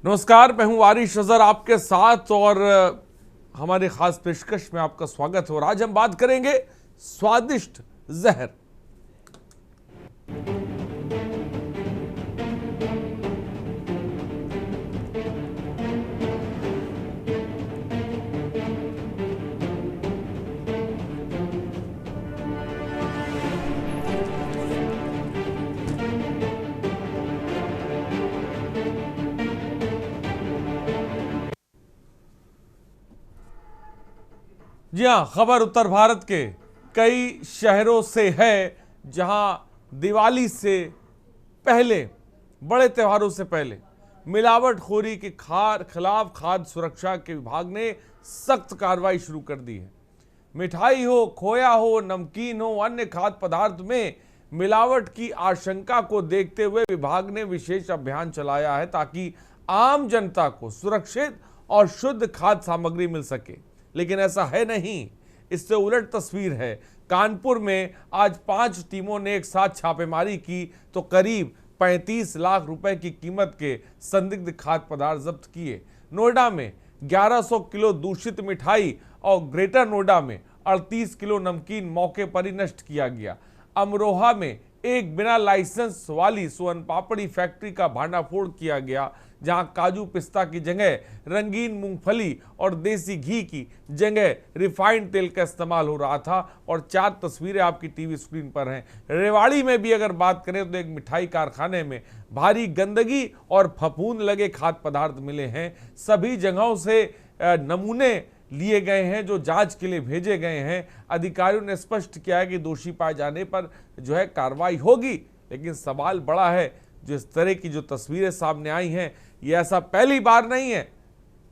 नमस्कार, मैं हूं वारिश अजहर आपके साथ और हमारे खास पेशकश में आपका स्वागत है। और आज हम बात करेंगे स्वादिष्ट जहर। जी हाँ, खबर उत्तर भारत के कई शहरों से है जहां दिवाली से पहले, बड़े त्योहारों से पहले मिलावटखोरी के खिलाफ खाद्य सुरक्षा के विभाग ने सख्त कार्रवाई शुरू कर दी है। मिठाई हो, खोया हो, नमकीन हो, अन्य खाद्य पदार्थ में मिलावट की आशंका को देखते हुए विभाग ने विशेष अभियान चलाया है ताकि आम जनता को सुरक्षित और शुद्ध खाद्य सामग्री मिल सके। लेकिन ऐसा है नहीं, इससे उलट तस्वीर है। कानपुर में आज 5 टीमों ने एक साथ छापेमारी की तो करीब 35 लाख रुपए की कीमत के संदिग्ध खाद्य पदार्थ जब्त किए। नोएडा में 1100 किलो दूषित मिठाई और ग्रेटर नोएडा में 38 किलो नमकीन मौके पर ही नष्ट किया गया। अमरोहा में एक बिना लाइसेंस वाली सोन पापड़ी फैक्ट्री का भांडाफोड़ किया गया, जहां काजू पिस्ता की जगह रंगीन मूंगफली और देसी घी की जगह रिफाइंड तेल का इस्तेमाल हो रहा था। और 4 तस्वीरें आपकी टीवी स्क्रीन पर हैं। रेवाड़ी में भी अगर बात करें तो एक मिठाई कारखाने में भारी गंदगी और फफूंद लगे खाद्य पदार्थ मिले हैं। सभी जगहों से नमूने लिए गए हैं जो जांच के लिए भेजे गए हैं। अधिकारियों ने स्पष्ट किया है कि दोषी पाए जाने पर जो है कार्रवाई होगी। लेकिन सवाल बड़ा है, जो इस तरह की जो तस्वीरें सामने आई हैं, ये ऐसा पहली बार नहीं है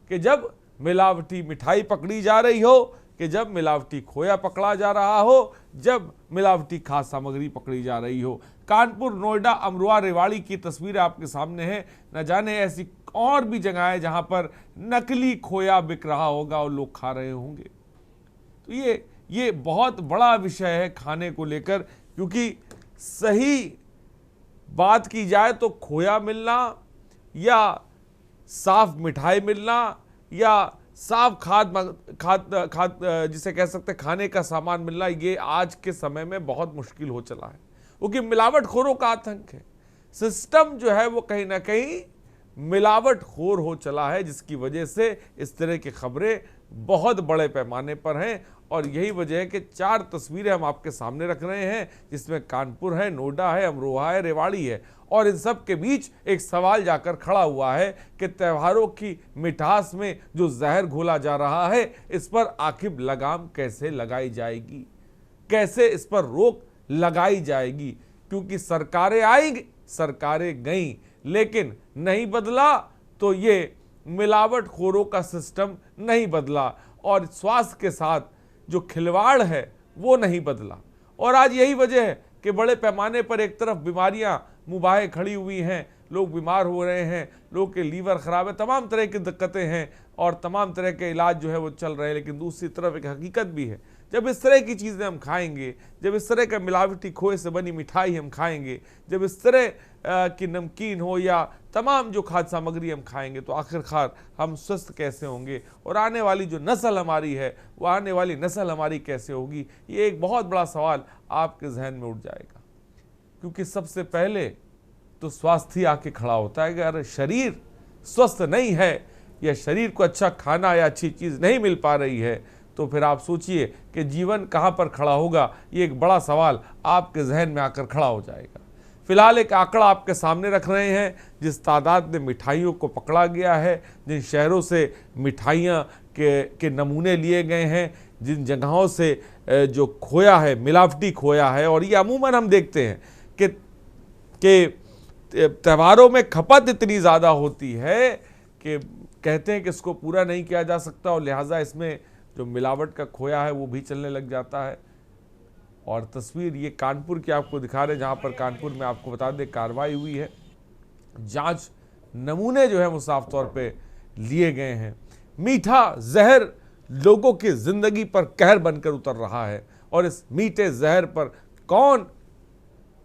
कि जब मिलावटी मिठाई पकड़ी जा रही हो, कि जब मिलावटी खोया पकड़ा जा रहा हो, जब मिलावटी खाद्य सामग्री पकड़ी जा रही हो। कानपुर, नोएडा, अमरोहा, रेवाड़ी की तस्वीरें आपके सामने हैं। न जाने ऐसी और भी जगह है जहां पर नकली खोया बिक रहा होगा और लोग खा रहे होंगे। तो ये बहुत बड़ा विषय है खाने को लेकर, क्योंकि सही बात की जाए तो खोया मिलना या साफ मिठाई मिलना या साफ खाद जिसे कह सकते खाने का सामान मिलना, ये आज के समय में बहुत मुश्किल हो चला है, क्योंकि मिलावटखोरों का आतंक है। सिस्टम जो है वो कहीं ना कहीं मिलावटखोर हो चला है, जिसकी वजह से इस तरह की खबरें बहुत बड़े पैमाने पर हैं। और यही वजह है कि 4 तस्वीरें हम आपके सामने रख रहे हैं, जिसमें कानपुर है, नोएडा है, अमरोहा है, रेवाड़ी है। और इन सब के बीच एक सवाल जाकर खड़ा हुआ है कि त्योहारों की मिठास में जो जहर घोला जा रहा है, इस पर आखिर लगाम कैसे लगाई जाएगी, कैसे इस पर रोक लगाई जाएगी। क्योंकि सरकारें आएंगी, सरकारें गईं, लेकिन नहीं बदला तो ये मिलावटखोरों का सिस्टम नहीं बदला और स्वास्थ्य के साथ जो खिलवाड़ है वो नहीं बदला। और आज यही वजह है कि बड़े पैमाने पर एक तरफ बीमारियां मुबाहे खड़ी हुई हैं, लोग बीमार हो रहे हैं, लोग के लीवर खराब है, तमाम तरह की दिक्कतें हैं और तमाम तरह के इलाज जो है वो चल रहे हैं। लेकिन दूसरी तरफ एक हकीकत भी है, जब इस तरह की चीज़ें हम खाएंगे, जब इस तरह का मिलावटी खोए से बनी मिठाई हम खाएंगे, जब इस तरह की नमकीन हो या तमाम जो खाद्य सामग्री हम खाएंगे, तो आखिरकार हम स्वस्थ कैसे होंगे और आने वाली जो नस्ल हमारी है वो आने वाली नस्ल हमारी कैसे होगी, ये एक बहुत बड़ा सवाल आपके जहन में उठ जाएगा। क्योंकि सबसे पहले तो स्वास्थ्य आके खड़ा होता है कि अगर शरीर स्वस्थ नहीं है या शरीर को अच्छा खाना या अच्छी चीज़ नहीं मिल पा रही है, तो फिर आप सोचिए कि जीवन कहाँ पर खड़ा होगा। ये एक बड़ा सवाल आपके जहन में आकर खड़ा हो जाएगा। फिलहाल एक आंकड़ा आपके सामने रख रहे हैं, जिस तादाद में मिठाइयों को पकड़ा गया है, जिन शहरों से मिठाइयाँ के नमूने लिए गए हैं, जिन जगहों से जो खोया है, मिलावटी खोया है। और ये अमूमन हम देखते हैं कि त्योहारों में खपत इतनी ज़्यादा होती है कि कहते हैं कि इसको पूरा नहीं किया जा सकता और लिहाजा इसमें जो मिलावट का खोया है वो भी चलने लग जाता है। और तस्वीर ये कानपुर की आपको दिखा रहे हैं, जहाँ पर कानपुर में आपको बता दें कार्रवाई हुई है, जांच नमूने जो है वो साफ तौर पे लिए गए हैं। मीठा जहर लोगों की जिंदगी पर कहर बनकर उतर रहा है और इस मीठे जहर पर कौन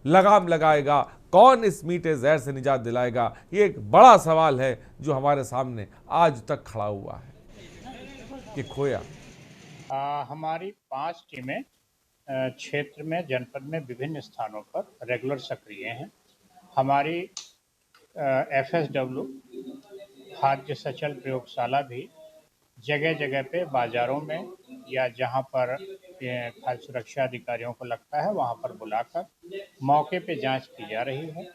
लगाम लगाएगा, कौन इस मीठे जहर से निजात दिलाएगा, ये एक बड़ा सवाल है जो हमारे सामने आज तक खड़ा हुआ है। कि खोया हमारी 5 टीमें क्षेत्र में, जनपद में विभिन्न स्थानों पर रेगुलर सक्रिय हैं। हमारी FSW खाद्य सचल प्रयोगशाला भी जगह जगह पे बाजारों में या जहां पर खाद्य सुरक्षा अधिकारियों को लगता है वहां पर बुलाकर मौके पे जांच की जा रही है।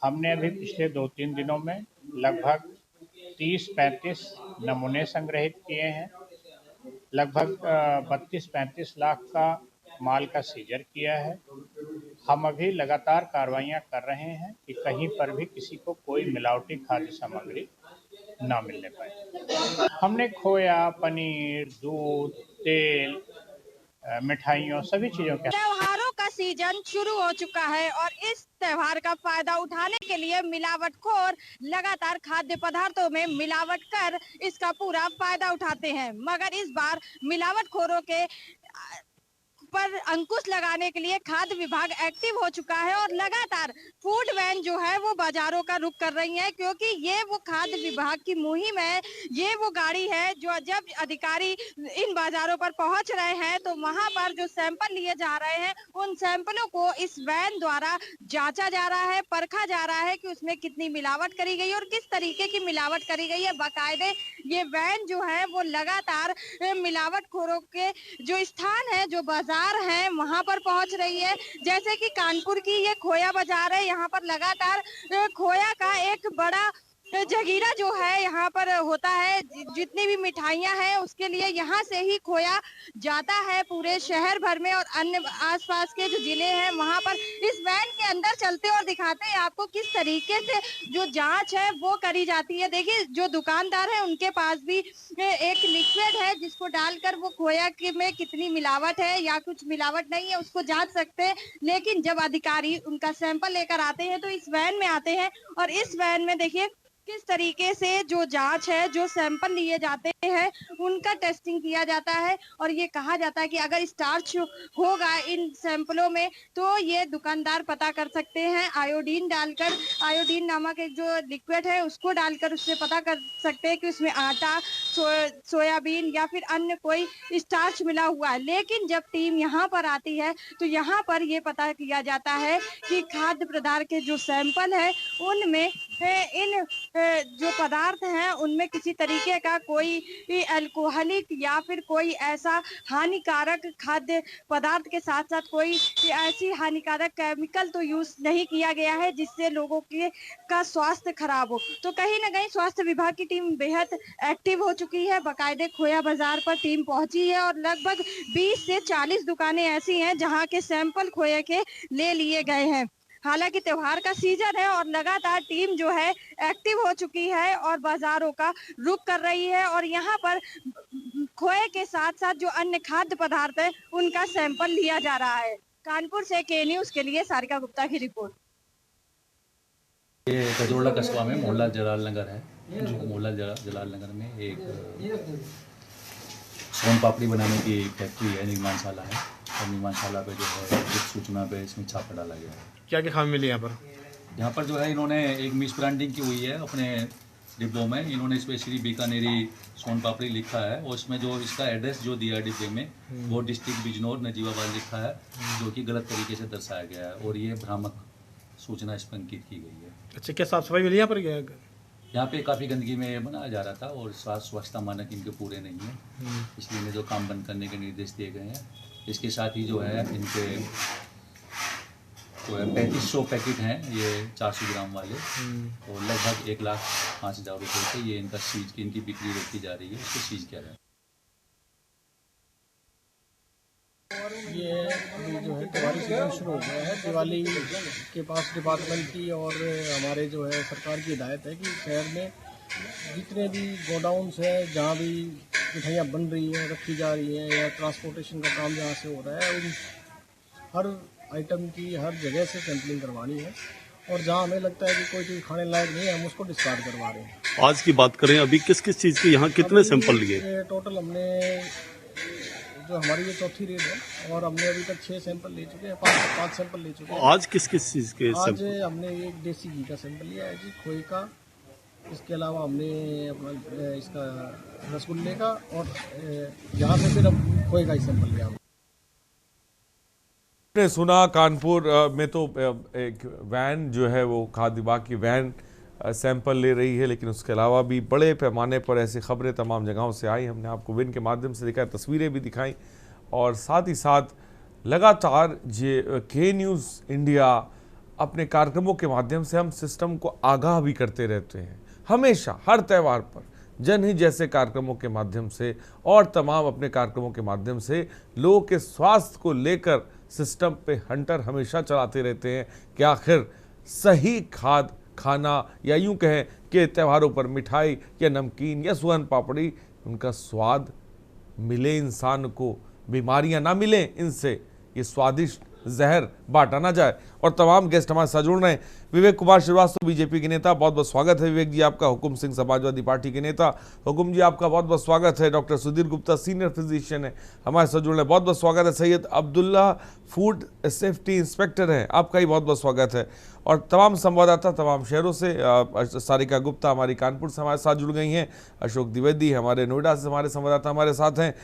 हमने अभी पिछले 2-3 दिनों में लगभग 30-35 नमूने संग्रहित किए हैं। लगभग 32-35 लाख का माल का सीजर किया है। हम अभी लगातार कार्रवाइयां कर रहे हैं कि कहीं पर भी किसी को कोई मिलावटी खाद्य सामग्री ना मिलने पाए। हमने खोया, पनीर, दूध, तेल, मिठाइयों, सभी चीजों के त्योहारों का सीजन शुरू हो चुका है और इस त्योहार का फायदा उठाने के लिए मिलावटखोर लगातार खाद्य पदार्थों में मिलावट कर इसका पूरा फायदा उठाते हैं। मगर इस बार मिलावटखोरों के पर अंकुश लगाने के लिए खाद्य विभाग एक्टिव हो चुका है और लगातार फूड वैन जो है वो बाजारों का रुख कर रही है, क्योंकि ये वो खाद्य विभाग की मुहिम है। ये वो गाड़ी है जो जब अधिकारी इन बाजारों पर पहुंच रहे हैं तो वहां पर जो सैंपल लिए जा रहे हैं उन सैंपलों को इस वैन द्वारा जांचा जा रहा है, परखा जा रहा है कि उसमें कितनी मिलावट करी गई और किस तरीके की मिलावट करी गई है। बाकायदे ये वैन जो है वो लगातार मिलावटखोरों के जो स्थान है, जो बाजार है, वहां पर पहुंच रही है। जैसे कि कानपुर की ये खोया बाजार है, यहाँ पर लगातार खोया का एक बड़ा जगीरा जो है यहाँ पर होता है। जितनी भी मिठाइयाँ हैं उसके लिए यहाँ से ही खोया जाता है पूरे शहर भर में और अन्य आसपास के जो जिले हैं वहाँ पर। इस वैन के अंदर चलते और दिखाते हैं आपको किस तरीके से जो जांच है वो करी जाती है। देखिए जो दुकानदार है उनके पास भी एक लिक्विड है जिसको डालकर वो खोया में कितनी मिलावट है या कुछ मिलावट नहीं है उसको जांच सकते हैं। लेकिन जब अधिकारी उनका सैंपल लेकर आते हैं तो इस वैन में आते हैं और इस वैन में देखिए किस तरीके से जो जांच है, जो सैंपल लिए जाते हैं उनका टेस्टिंग किया जाता है और ये कहा जाता है कि अगर स्टार्च होगा इन सैंपलों में तो ये दुकानदार पता कर सकते हैं। आयोडीन डालकर, आयोडीन नामक एक जो लिक्विड है उसको डालकर उससे पता कर सकते हैं कि उसमें आटा, सोयाबीन या फिर अन्य कोई स्टार्च मिला हुआ है। लेकिन जब टीम यहाँ पर आती है तो यहाँ पर ये पता किया जाता है कि खाद्य पदार्थ के जो सैंपल है उनमें इन जो पदार्थ हैं उनमें किसी तरीके का कोई अल्कोहलिक या फिर कोई ऐसा हानिकारक खाद्य पदार्थ के साथ साथ कोई ऐसी हानिकारक केमिकल तो यूज नहीं किया गया है जिससे लोगों के का स्वास्थ्य खराब हो। तो कहीं ना कहीं स्वास्थ्य विभाग की टीम बेहद एक्टिव हो चुकी है। बाकायदे खोया बाजार पर टीम पहुंची है और लगभग 20 से 40 दुकानें ऐसी हैं जहां के सैंपल खोए के ले लिए गए हैं। हालांकि त्योहार का सीजन है और लगातार टीम जो है एक्टिव हो चुकी है और बाजारों का रुख कर रही है और यहाँ पर खोए के साथ साथ जो अन्य खाद्य पदार्थ है उनका सैंपल लिया जा रहा है। कानपुर से के न्यूज के लिए सारिका गुप्ता की रिपोर्ट। ये गजोड़ा कस्बा में मोहल्ला जलाल नगर है। मोहल्ला जलाल नगर में एक सोन पापड़ी बनाने की फैक्ट्री है, निर्माणशाला है और निर्माणशाला पे जो है एक सूचना पे इसमें छापा डाला गया है। क्या क्या खामी मिली यहाँ पर जो है इन्होंने एक मिस ब्रांडिंग की हुई है अपने डिब्बों में। इन्होंने स्पेशली बीकानेरी सोन पापड़ी लिखा है और इसमें जो इसका एड्रेस जो दिया है डिब्बे में वो डिस्ट्रिक्ट बिजनौर नजीबाबाद लिखा है, जो कि गलत तरीके से दर्शाया गया है और ये भ्रामक सूचना इस पर अंकित की गई है। अच्छा, क्या साफ सफाई मिली यहाँ पर? यहाँ पे काफ़ी गंदगी में बनाया जा रहा था और स्वच्छता मानक इनके पूरे नहीं हैं, इसलिए इन्हें जो काम बंद करने के निर्देश दिए गए हैं। इसके साथ ही जो है इनके तो 3500 पैकेट हैं ये 400 ग्राम वाले और लगभग 1,05,000 रुपये से ये इनकी बिक्री रोकी जा रही है, इसको सीज किया जाए। ये अभी जो है दिवाली सीजन शुरू हो गया है। दिवाली के पास डिपार्टमेंट की और हमारे जो है सरकार की हिदायत है कि शहर में जितने भी गोडाउन्स हैं जहाँ भी मिठाइयाँ बन रही हैं, रखी जा रही हैं या ट्रांसपोर्टेशन का काम जहाँ से हो रहा है उन हर आइटम की हर जगह से सैंपलिंग करवानी है और जहाँ हमें लगता है कि कोई चीज़ खाने लायक नहीं है हम उसको डिस्कार्ड करवा रहे हैं। आज की बात करें, अभी किस किस चीज़ के यहाँ कितने सैंपल लिए? टोटल हमने जो हमारी ये चौथी रेड है और हमने अभी तक 6 सैंपल ले चुके हैं, 5 सैंपल ले चुके हैं। आज किस किस चीज़ के आज हमने एक देसी घी का सैंपल लिया है जी, खोए का, इसके अलावा हमने अपना इसका रसगुल्ले का, और यहाँ पे फिर हम खोए का ही सैंपल लिया। आपने सुना कानपुर में तो एक वैन जो है वो खाद्य विभाग की वैन सैंपल ले रही है, लेकिन उसके अलावा भी बड़े पैमाने पर ऐसी खबरें तमाम जगहों से आई। हमने आपको विन के माध्यम से दिखाया, तस्वीरें भी दिखाई, और साथ ही साथ लगातार के न्यूज़ इंडिया अपने कार्यक्रमों के माध्यम से हम सिस्टम को आगाह भी करते रहते हैं। हमेशा हर त्यौहार पर जनहित जैसे कार्यक्रमों के माध्यम से और तमाम अपने कार्यक्रमों के माध्यम से लोगों के स्वास्थ्य को लेकर सिस्टम पे हंटर हमेशा चलाते रहते हैं कि आखिर सही खाद्य खाना, या यूं कहें कि त्योहारों पर मिठाई या नमकीन या सोन पापड़ी, उनका स्वाद मिले इंसान को, बीमारियां ना मिले इनसे, ये स्वादिष्ट जहर बांटा ना जाए। और तमाम गेस्ट हमारे साथ जुड़ रहे हैं। विवेक कुमार श्रीवास्तव बीजेपी के नेता, बहुत बहुत स्वागत है विवेक जी आपका। हुकुम सिंह समाजवादी पार्टी के नेता, हुकुम जी आपका बहुत बहुत स्वागत है। Doctor Sudhir Gupta senior physician है, हमारे साथ जुड़ रहे हैं, बहुत बहुत स्वागत है। Syed Abdullah food safety inspector हैं, आपका ही बहुत बहुत स्वागत है। और तमाम संवाददाता तमाम शहरों से, सारिका गुप्ता हमारी कानपुर से हमारे साथ जुड़ गई हैं, अशोक द्विवेदी हमारे नोएडा से हमारे संवाददाता हमारे साथ हैं,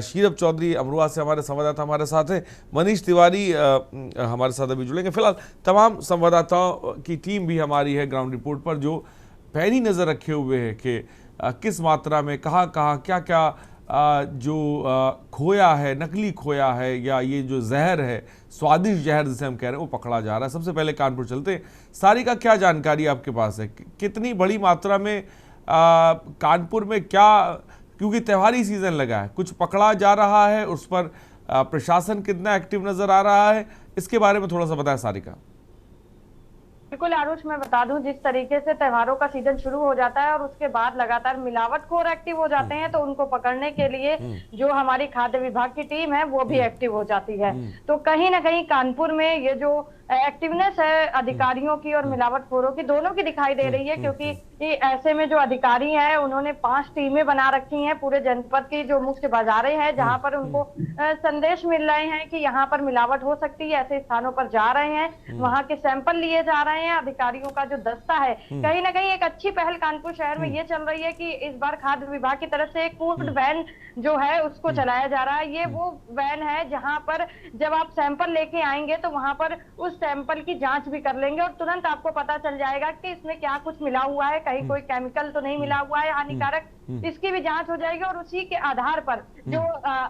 शीरब चौधरी अमरुआ से हमारे संवाददाता हमारे साथ हैं, मनीष तिवारी हमारे साथ अभी जुड़ेंगे। फिलहाल तमाम संवाददाताओं की टीम भी हमारी है ग्राउंड रिपोर्ट पर, जो पैनी नज़र रखे हुए है कि किस मात्रा में कहाँ क्या क्या जो खोया है, नकली खोया है, या ये जो जहर है, स्वादिष्ट जहर जिसे हम कह रहे हैं, वो पकड़ा जा रहा है। सबसे पहले कानपुर चलते हैं। सारी का क्या जानकारी आपके पास है, कितनी बड़ी मात्रा में कानपुर में क्या, क्योंकि त्योहारी सीजन लगा है, कुछ पकड़ा जा रहा है, उस पर प्रशासन कितना एक्टिव नजर आ रहा है, इसके बारे में थोड़ा सा बताएं सारिका। बिल्कुल आरुष, मैं बता दूं, जिस तरीके से त्योहारों का सीजन शुरू हो जाता है और उसके बाद लगातार मिलावटखोर एक्टिव हो जाते हैं, तो उनको पकड़ने के लिए जो हमारी खाद्य विभाग की टीम है वो भी एक्टिव हो जाती है। तो कहीं ना कहीं कानपुर में ये जो एक्टिवनेस है अधिकारियों की और मिलावटखोरों की, दोनों की दिखाई दे रही है, क्योंकि ऐसे में जो अधिकारी हैं उन्होंने 5 टीमें बना रखी हैं पूरे जनपद की जो मुख्य बाजारें हैं, जहां पर उनको संदेश मिल रहे हैं कि यहाँ पर मिलावट हो सकती है, ऐसे स्थानों पर जा रहे हैं, वहां के सैंपल लिए जा रहे हैं। अधिकारियों का जो दस्ता है, कहीं ना कहीं एक अच्छी पहल कानपुर शहर में ये चल रही है कि इस बार खाद्य विभाग की तरफ से एक फूड वैन जो है उसको चलाया जा रहा है। ये वो वैन है जहां पर जब आप सैंपल लेके आएंगे तो वहां पर उस सैंपल की जांच भी कर लेंगे और तुरंत आपको पता चल जाएगा कि इसमें क्या कुछ मिला हुआ है, कहीं कोई केमिकल तो नहीं मिला हुआ है हानिकारक, इसकी भी जांच हो जाएगी। और उसी के आधार पर जो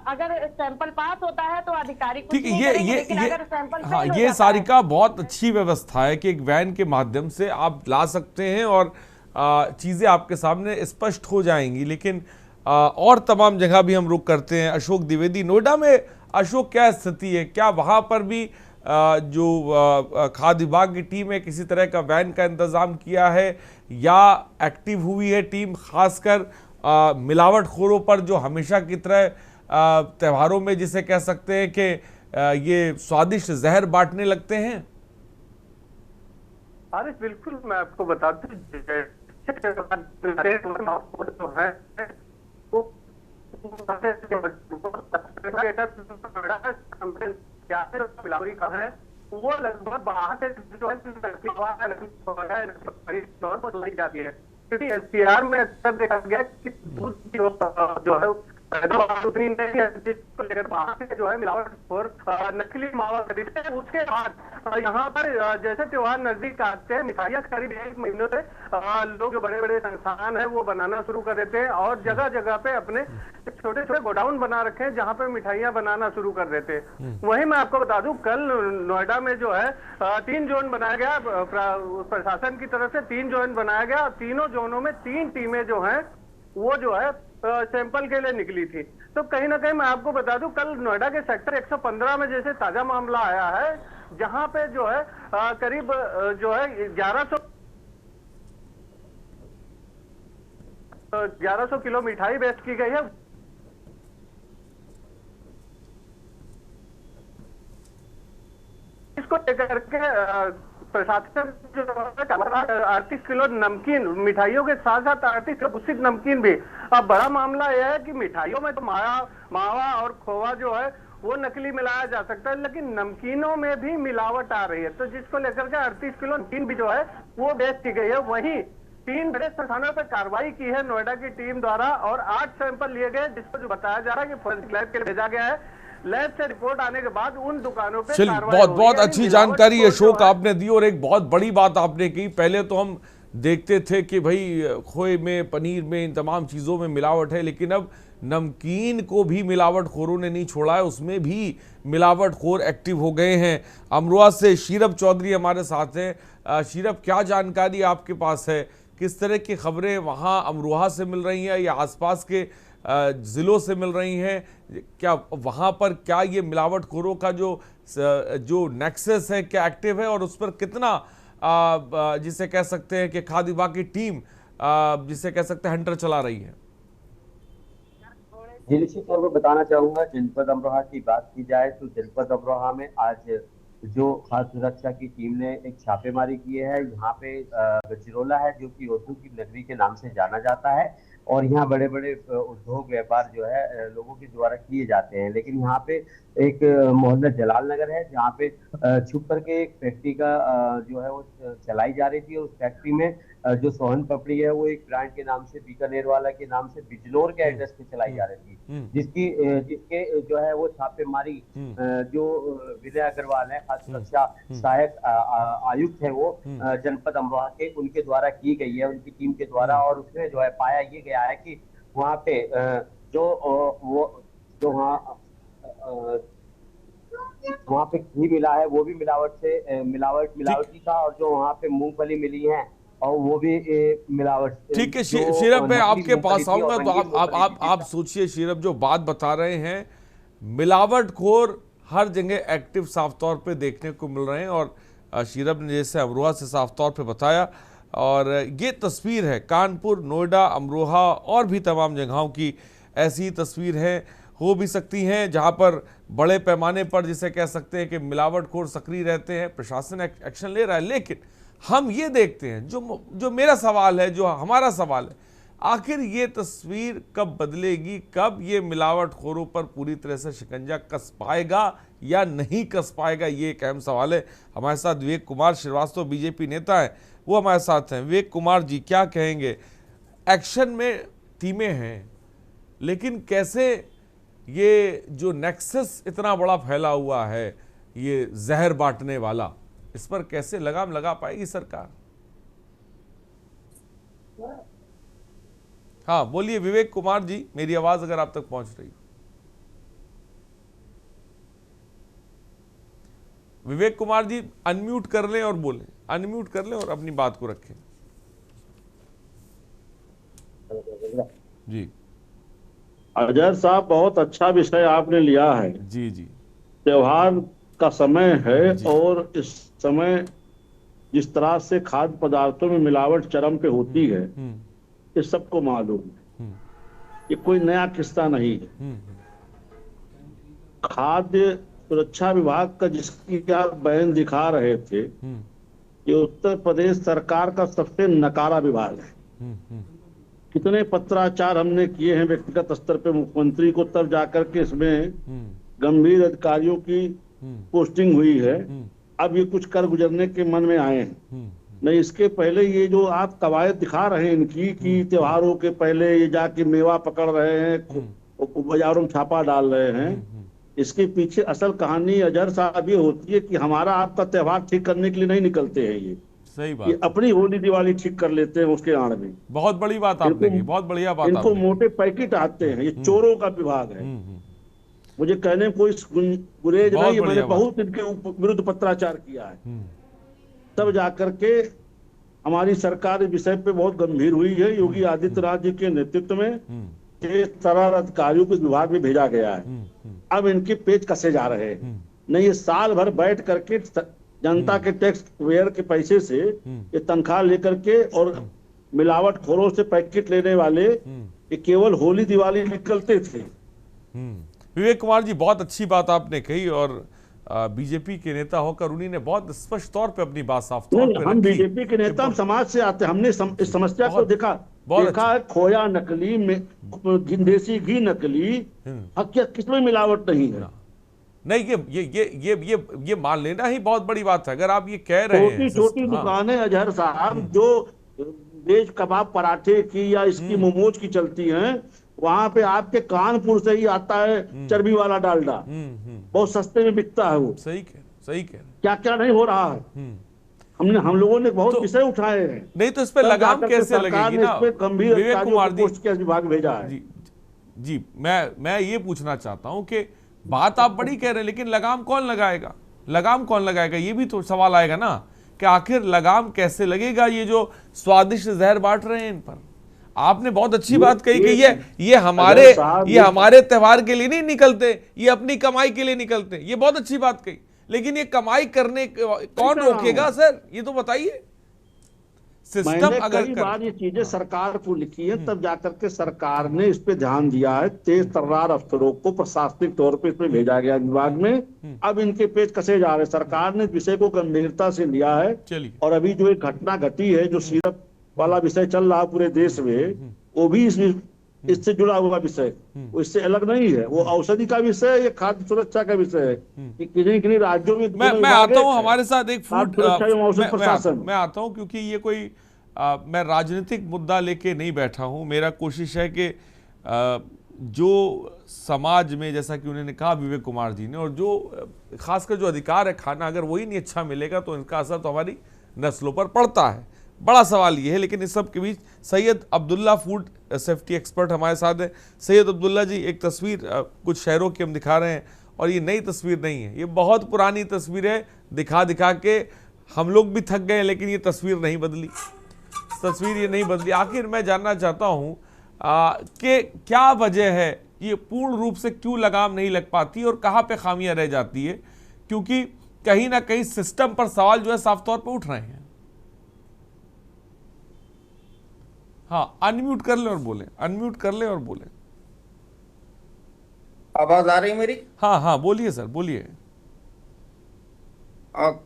अगर सैंपल पास होता है तो अधिकारी कुछ नहीं करेंगे, लेकिन अगर सैंपल हाँ, ये सारिका बहुत अच्छी व्यवस्था है कि एक वैन के माध्यम से आप ला सकते हैं और चीजें आपके सामने स्पष्ट हो जाएंगी। लेकिन और तमाम जगह भी हम रुक करते हैं। अशोक द्विवेदी, नोएडा में अशोक क्या स्थिति है, क्या वहां पर भी जो खाद्य विभाग की टीम है किसी तरह का वैन का इंतजाम किया है, या एक्टिव हुई है टीम खासकर मिलावटखोरों पर जो हमेशा की तरह त्योहारों में जिसे कह सकते हैं कि ये स्वादिष्ट जहर बांटने लगते हैं? अरे बिल्कुल, मैं आपको बता दूं, वो लगभग बाहर से जो है जाती है, क्योंकि एसपीआर में अक्सर देखा गया कि जो है उतनी नहीं है, जिसको लेकर बाहर से जो है मिलावट और नकली मावा खरीदते हैं। उसके बाद यहाँ पर जैसे त्योहार नजदीक आते हैं, मिठाइयाँ करीब 1 महीनों से लोग जो बड़े बड़े संस्थान है वो बनाना शुरू कर देते हैं और जगह जगह पे अपने छोटे छोटे गोडाउन बना रखे हैं जहाँ पे मिठाइयाँ बनाना शुरू कर देते हैं। वहीं मैं आपको बता दूं, कल नोएडा में जो है 3 जोन बनाया गया, प्रशासन की तरफ से 3 जोन बनाया गया। तीनों जोनों में 3 टीमें जो हैं वो जो है सैंपल के लिए निकली थी। तो कहीं ना कहीं मैं आपको बता दूं, कल नोएडा के सेक्टर 115 में जैसे ताजा मामला आया है, जहां पे जो है करीब जो है 1100 किलो मिठाई बेच की गई है। इसको लेकर के प्रशासन जो 38 किलो नमकीन, मिठाइयों के साथ साथ 38 किलो दूषित नमकीन भी। अब बड़ा मामला यह है कि मिठाइयों में तो मावा और खोवा जो है वो नकली मिलाया जा सकता है, लेकिन नमकीनों में भी मिलावट आ रही है, तो जिसको लेकर के 38 किलो नमकीन भी जो है वो बेच दी गई है। वहीं 3 बड़े स्थानों पर कार्रवाई की है नोएडा की टीम द्वारा और 8 सैंपल लिए गए, जिसको जो बताया जा रहा है कि फोरेंसिक लैब के लिए भेजा गया है। लैब से रिपोर्ट आने के बाद उन दुकानों पे कार्रवाई बहुत होगी। बहुत यानी अच्छी मिलावट जानकारी को अशोक जो है- आपने दी और एक बहुत बड़ी बात आपने की। पहले तो हम देखते थे कि भाई खोए में, पनीर में, इन तमाम चीज़ों में मिलावट है, लेकिन अब नमकीन को भी मिलावटखोरों ने नहीं छोड़ा है, उसमें भी मिलावटखोर एक्टिव हो गए हैं। अमरोहा से शीरब चौधरी हमारे साथ हैं। शीरब, क्या जानकारी आपके पास है? किस तरह की खबरें वहाँ अमरोहा से मिल रही हैं या आसपास के ज़िलों से मिल रही हैं? क्या वहाँ पर क्या ये मिलावटखोरों का जो नेक्सस है क्या एक्टिव है और उस पर कितना जिसे कह सकते हैं कि खाद्य विभाग की टीम जिसे कह सकते हैं हंटर चला रही है? जी, निश्चित तौर पर बताना चाहूंगा, जनपद अमरोहा की बात की जाए तो जनपद अमरोहा में आज जो खाद्य सुरक्षा की टीम ने एक छापेमारी की है। यहाँ पे गजरोला है जो कि उर्दू की नगरी के नाम से जाना जाता है और यहाँ बड़े बड़े उद्योग व्यापार जो है लोगों के द्वारा किए जाते हैं। लेकिन यहाँ पे एक मोहल्ला जलाल नगर है जहाँ पे छुप करके एक फैक्ट्री का जो है वो चलाई जा रही थी। उस फैक्ट्री में जो सोहन पपड़ी है वो एक ब्रांड के नाम से, बीकानेर वाला के नाम से, बिजनौर के एड्रेस पे चलाई जा रही थी, जिसके जो है वो छापेमारी जो विजय अग्रवाल है, खाद्य सुरक्षा सहायक आयुक्त है वो जनपद अमरोहा के, उनके द्वारा की गई है, उनकी टीम के द्वारा। और उसमें जो है पाया ये गया है कि वहाँ पे वहाँ पे घी मिला है वो भी मिलावटी था, और जो वहाँ पे मूंगफली मिली है और वो भी मिलावट। ठीक है शीरब, मैं आपके पास आऊंगा तो आप सोचिए शीरब, जो बात बता रहे हैं, मिलावटखोर हर जगह एक्टिव साफ तौर पे देखने को मिल रहे हैं। और शीरब ने जैसे अमरोहा से साफ तौर पे बताया, और ये तस्वीर है कानपुर, नोएडा, अमरोहा और भी तमाम जगहों की ऐसी तस्वीर है, हो भी सकती हैं जहां पर बड़े पैमाने पर जिसे कह सकते हैं कि मिलावटखोर सक्रिय रहते हैं। प्रशासन एक्शन ले रहा है, लेकिन हम ये देखते हैं, जो मेरा सवाल है, जो हमारा सवाल है, आखिर ये तस्वीर कब बदलेगी, कब ये मिलावटखोरों पर पूरी तरह से शिकंजा कस पाएगा या नहीं कस पाएगा, ये एक अहम सवाल है। हमारे साथ विवेक कुमार श्रीवास्तव बीजेपी नेता हैं, वो हमारे साथ हैं। विवेक कुमार जी, क्या कहेंगे? एक्शन में टीमें हैं, लेकिन कैसे ये जो नेक्सस इतना बड़ा फैला हुआ है, ये जहर बांटने वाला, इस पर कैसे लगाम लगा पाएगी सरकार? हाँ बोलिए विवेक कुमार जी, मेरी आवाज अगर आप तक पहुंच रही हो। विवेक कुमार जी अनम्यूट कर लें और बोलें, अनम्यूट कर लें और अपनी बात को रखें। जी अजहर साहब, बहुत अच्छा विषय आपने लिया है। जी जी, त्योहार का समय है और इस समय जिस तरह से खाद्य पदार्थों में मिलावट चरम पे होती है, ये सबको मालूम है, ये कोई नया किस्सा नहीं है। खाद्य सुरक्षा विभाग का जिसकी आप बयान दिखा रहे थे, ये उत्तर प्रदेश सरकार का सबसे नकारा विभाग है। कितने पत्राचार हमने किए हैं व्यक्तिगत स्तर पे मुख्यमंत्री को, तब जाकर के इसमें गंभीर अधिकारियों की पोस्टिंग हुई है। अब ये कुछ कर गुजरने के मन में आए हैं। नहीं, इसके पहले ये जो आप कवायद दिखा रहे हैं इनकी कि त्योहारों के पहले ये जाके मेवा पकड़ रहे हैं, बाजारों में छापा डाल रहे हैं, इसके पीछे असल कहानी अजहर साहब ये होती है कि हमारा आपका त्योहार ठीक करने के लिए नहीं निकलते हैं। ये सही बात, ये अपनी होली दिवाली ठीक कर लेते हैं उसके आड़ में। बहुत बड़ी बात आपने की, बहुत बढ़िया बात। इनको मोटे पैकेट आते हैं, ये चोरों का विभाग है। मुझे कहने में कोई गुरेज नहीं, मैंने बहुत इनके विरुद्ध पत्राचार किया है। तब जाकर के हमारी सरकार इस विषय पे बहुत गंभीर हुई है। योगी आदित्यनाथ जी के नेतृत्व में 13 अधिकारियों को विभाग में भेजा गया है। अब इनके पेच कसे जा रहे हैं। नहीं, ये साल भर बैठ करके जनता के टैक्स पेयर के पैसे से ये तनख्वाह लेकर के और मिलावटखोरों से पैकेट लेने वाले ये केवल होली दिवाली निकलते थे। विवेक कुमार जी, बहुत अच्छी बात आपने कही, और बीजेपी के नेता होकर उन्हीं ने बहुत स्पष्ट तौर पे अपनी बात साफ तौर पे हम रखी। बीजेपी के नेता, हम समाज से आते हैं, हमने इस समस्या को देखा है। खोया नकली में, देसी घी नकली, हकीकत किसमें मिलावट नहीं है। नहीं, ये मान लेना ही बहुत बड़ी बात है। अगर आप ये कह रहे हैं, छोटी दुकानें अजहर साहब जो वेज कबाब पराठे की या इसकी मोमोज की चलती हैं, वहां पे आपके कानपुर से ही आता है चर्बी वाला डालडा, बहुत सस्ते में बिकता है वो। सही कह क्या क्या नहीं हो रहा है। हम लोगों ने बहुत विषय उठाए हैं। नहीं तो इस पे लगाम कैसे लगेगी ना? गंभीर विवेक कुमार विभाग भेजा है। जी, मैं ये पूछना चाहता हूं कि बात आप बड़ी कह रहे हैं, लेकिन लगाम कौन लगाएगा? लगाम कौन लगाएगा, ये भी तो सवाल आएगा ना कि आखिर लगाम कैसे लगेगा ये जो स्वादिष्ट जहर बांट रहे हैं इन पर। आपने बहुत अच्छी बात कही कि ये हमारे त्योहार के लिए नहीं निकलते, ये अपनी कमाई के लिए निकलते। ये बहुत अच्छी बात कही, लेकिन ये कमाई करने कौन रोकेगा सर, ये तो बताइए। सिस्टम अगर कई बार ये चीजें सरकार को लिखी है, तब जाकर के सरकार ने इस पे ध्यान दिया है। तेज तर्रार अफसरों को प्रशासनिक तौर पे इसमें भेजा गया विभाग में। अब इनके पेच कसे जा रहे हैं। सरकार ने विषय को गंभीरता से लिया है। और अभी जो एक घटना घटी है, जो सिरप वाला विषय चल रहा है पूरे देश में, वो भी इससे जुड़ा हुआ विषय, वो इससे अलग नहीं है। वो औषधि का विषय है, ये खाद्य सुरक्षा का विषय है कि किन्हीं राज्यों में। मैं आता हूँ हमारे साथ एक फूड प्रशासन, मैं आता हूँ क्योंकि ये कोई मैं राजनीतिक मुद्दा लेके नहीं बैठा हूँ। मेरा कोशिश है कि जो समाज में, जैसा कि उन्होंने कहा विवेक कुमार जी ने, और जो खासकर जो अधिकार है खाना, अगर वही नहीं अच्छा मिलेगा तो इनका असर तो हमारी नस्लों पर पड़ता है। बड़ा सवाल ये है। लेकिन इस सब के बीच Sayyed Abdullah, food safety expert हमारे साथ है। सैयद अब्दुल्ला जी, एक तस्वीर कुछ शहरों की हम दिखा रहे हैं, और ये नई तस्वीर नहीं है, ये बहुत पुरानी तस्वीर है। दिखा के हम लोग भी थक गए, लेकिन ये तस्वीर नहीं बदली, तस्वीर ये नहीं बदली। आखिर मैं जानना चाहता हूँ कि क्या वजह है, ये पूर्ण रूप से क्यों लगाम नहीं लग पाती और कहाँ पे खामियां रह जाती है? क्योंकि कहीं ना कहीं सिस्टम पर सवाल जो है साफ तौर पे उठ रहे हैं। हाँ, अनम्यूट कर ले और बोले, अनम्यूट कर ले और बोले। आवाज आ रही है मेरी? हाँ, बोलिए सर, बोलिए।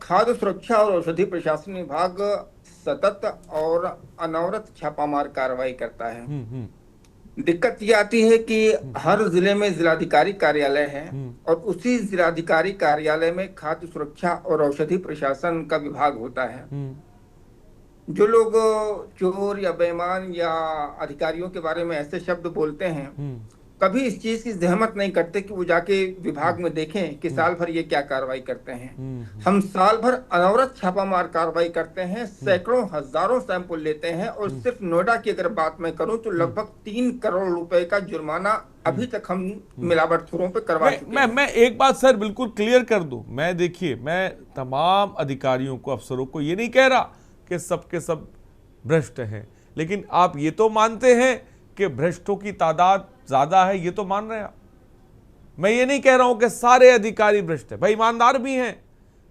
खाद्य सुरक्षा और औषधि प्रशासन विभाग सतत और अनवरत छापामार कार्रवाई करता है। दिक्कत ये आती है कि हर जिले में जिलाधिकारी कार्यालय है, और उसी जिलाधिकारी कार्यालय में खाद्य सुरक्षा और औषधि प्रशासन का विभाग होता है। जो लोग चोर या बेईमान या अधिकारियों के बारे में ऐसे शब्द बोलते हैं, कभी इस चीज की जहमत नहीं करते कि वो जाके विभाग में देखें कि साल भर ये क्या कार्रवाई करते हैं। हम साल भर अनवरत छापामार कार्रवाई करते हैं, सैकड़ों हजारों सैंपल लेते हैं, और सिर्फ नोएडा की अगर बात मैं करूं तो लगभग 3 करोड़ रुपए का जुर्माना अभी तक हम मिलावटखोरों पे करवा चुके हैं। मैं एक बात सर बिल्कुल क्लियर कर दूं। मैं देखिए, मैं तमाम अधिकारियों को, अफसरों को ये नहीं कह रहा कि सबके सब भ्रष्ट हैं, लेकिन आप ये तो मानते हैं कि भ्रष्टों की तादाद ज्यादा है, ये तो मान रहे हैं आप। मैं ये नहीं कह रहा हूं कि सारे अधिकारी भ्रष्ट हैं, भाई ईमानदार भी हैं,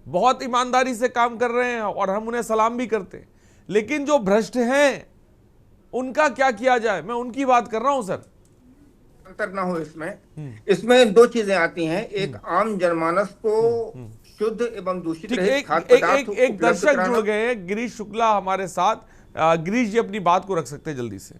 बहुत ईमानदारी से काम कर रहे हैं और हम उन्हें सलाम भी करते हैं, लेकिन जो भ्रष्ट हैं उनका क्या किया जाए, मैं उनकी बात कर रहा हूं सर। अंतर ना हो इसमें 2 चीजें आती हैं। एक, आम जनमानस को शुद्ध एवं दूषित रहित खाद्य पदार्थ एक दर्शक जुड़ गए हैं, गिरीश शुक्ला हमारे साथ। गिरीश जी अपनी बात को रख सकते हैं जल्दी से।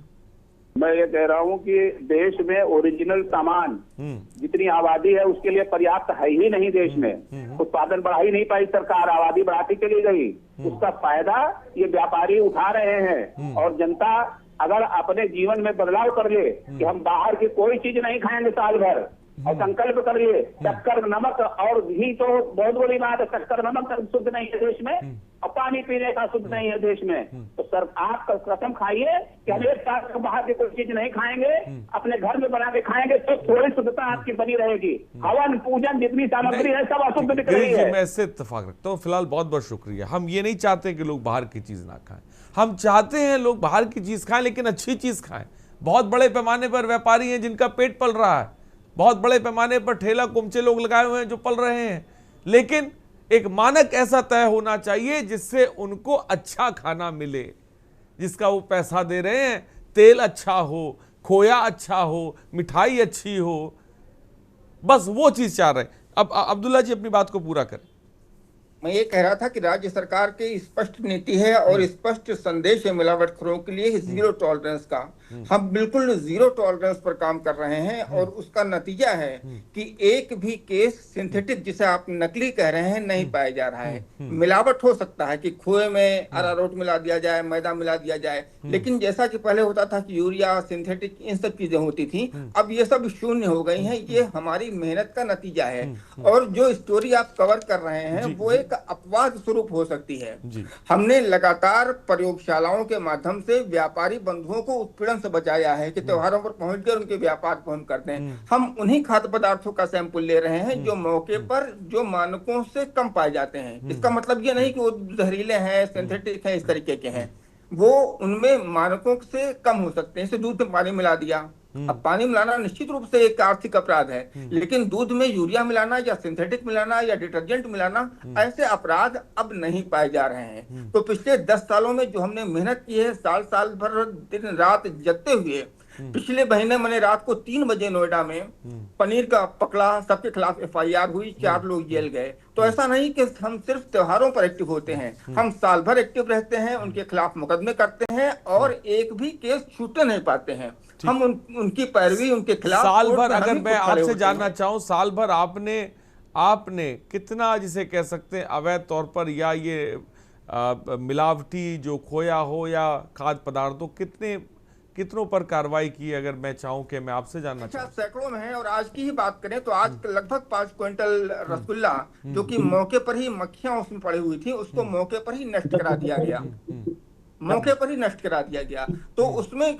मैं ये कह रहा हूँ कि देश में ओरिजिनल सामान जितनी आबादी है उसके लिए पर्याप्त है ही नहीं। देश में उत्पादन बढ़ा ही नहीं पाई सरकार, आबादी बढ़ाती चली गई। उसका फायदा ये व्यापारी उठा रहे हैं, और जनता अगर अपने जीवन में बदलाव कर ले कि हम बाहर की कोई चीज नहीं खाएंगे साल भर, और संकल्प कर लिए, शक्कर नमक और घी तो बहुत बड़ी बात है, शक्कर नमक शुद्ध नहीं है देश में, और पानी पीने का शुद्ध नहीं है देश में, तो सर आप कसम खाइए कि हम एक साल बाहर की कोई चीज नहीं खाएंगे, अपने घर में बना के खाएंगे, तो थोड़ी शुद्धता आपकी बनी रहेगी। हवन पूजन जितनी सामग्री है सब अशुद्ध दिख रही है। मैं इससे इत्तेफाक रखता हूँ। फिलहाल बहुत बहुत शुक्रिया। हम ये नहीं चाहते कि लोग बाहर की चीज ना खाएं, हम चाहते हैं लोग बाहर की चीज खाएं, लेकिन अच्छी चीज खाएं। बहुत बड़े पैमाने पर व्यापारी हैं जिनका पेट पल रहा है, बहुत बड़े पैमाने पर ठेला कुमचे लोग लगाए हुए हैं जो पल रहे हैं, लेकिन एक मानक ऐसा तय होना चाहिए जिससे उनको अच्छा खाना मिले, जिसका वो पैसा दे रहे हैं। तेल अच्छा हो, खोया अच्छा हो, मिठाई अच्छी हो, बस वो चीज चाह रहे हैं। अब अब्दुल्ला जी अपनी बात को पूरा करें। मैं ये कह रहा था कि राज्य सरकार की स्पष्ट नीति है और स्पष्ट संदेश है मिलावटखोरों के लिए जीरो टॉलरेंस का। हम बिल्कुल जीरो टॉलरेंस पर काम कर रहे हैं और उसका नतीजा है कि एक भी केस सिंथेटिक, जिसे आप नकली कह रहे हैं, नहीं पाया जा रहा है। मिलावट हो सकता है कि खोए में अरारोट मिला दिया जाए, मैदा मिला दिया जाए, लेकिन जैसा कि पहले होता था कि यूरिया, सिंथेटिक, इन सब चीजें होती थी, अब ये सब शून्य हो गई हैं। ये हमारी मेहनत का नतीजा है। और जो स्टोरी आप कवर कर रहे हैं वो एक अपवाद स्वरूप हो सकती है। हमने लगातार प्रयोगशालाओं के माध्यम से व्यापारी बंधुओं को उत्पीड़न से बचाया है कि त्योहारों पर पहुंचकर उनके व्यापार को हम करते हैं। हम उन्हीं खाद्य पदार्थों का सैंपल ले रहे हैं जो मौके पर जो मानकों से कम पाए जाते हैं। इसका मतलब ये नहीं कि वो जहरीले हैं, सिंथेटिक हैं, इस तरीके के हैं। वो उनमें मानकों से कम हो सकते हैं। जैसे दूध में पानी मिला दिया। अब पानी मिलाना निश्चित रूप से एक आर्थिक अपराध है, लेकिन दूध में यूरिया मिलाना या सिंथेटिक मिलाना या डिटर्जेंट मिलाना, ऐसे अपराध अब नहीं पाए जा रहे हैं। तो पिछले 10 सालों में जो हमने मेहनत की है, साल साल भर दिन रात जगते हुए, पिछले महीने मैंने रात को 3 बजे नोएडा में पनीर का पकड़ा, सबके खिलाफ FIR हुई, 4 लोग जेल गए। तो ऐसा नहीं कि हम सिर्फ त्योहारों पर एक्टिव होते हैं, हम साल भर एक्टिव रहते हैं, उनके खिलाफ मुकदमे करते हैं और एक भी केस छूटने नहीं पाते हैं। हम उनकी पैरवी, उनके खिलाफ साल भर, अगर मैं आपसे जानना चाहूं, साल भर आपने कितना, जिसे कह सकते हैं अवैध तौर पर या ये मिलावटी जो खोया हो या खाद्य पदार्थों, कितनों पर कार्रवाई की, अगर मैं चाहूं कि मैं आपसे जानना चाहूं? सैकड़ों में है। और आज की ही बात करें तो आज लगभग 5 क्विंटल रसगुल्ला, जो कि मौके पर ही मक्खियां उसमें पड़ी हुई थी, उसको मौके पर ही नष्ट करा दिया गया। मौके पर ही नष्ट करा दिया गया। तो उसमें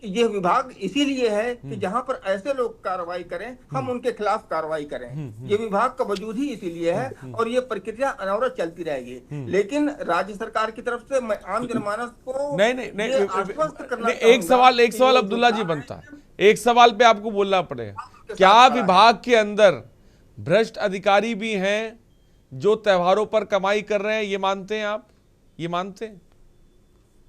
ये विभाग इसीलिए है कि जहां पर ऐसे लोग कार्रवाई करें, हम उनके खिलाफ कार्रवाई करें। ये विभाग का वजूद ही इसीलिए है और ये प्रक्रिया अनवरत चलती रहेगी। लेकिन राज्य सरकार की तरफ से मैं आम जनमानस को आश्वस्त करना, एक सवाल अब्दुल्ला जी बनता है, एक सवाल पे आपको बोलना पड़ेगा। क्या विभाग के अंदर भ्रष्ट अधिकारी भी हैं जो त्योहारों पर कमाई कर रहे हैं? ये मानते हैं आप? ये मानते हैं?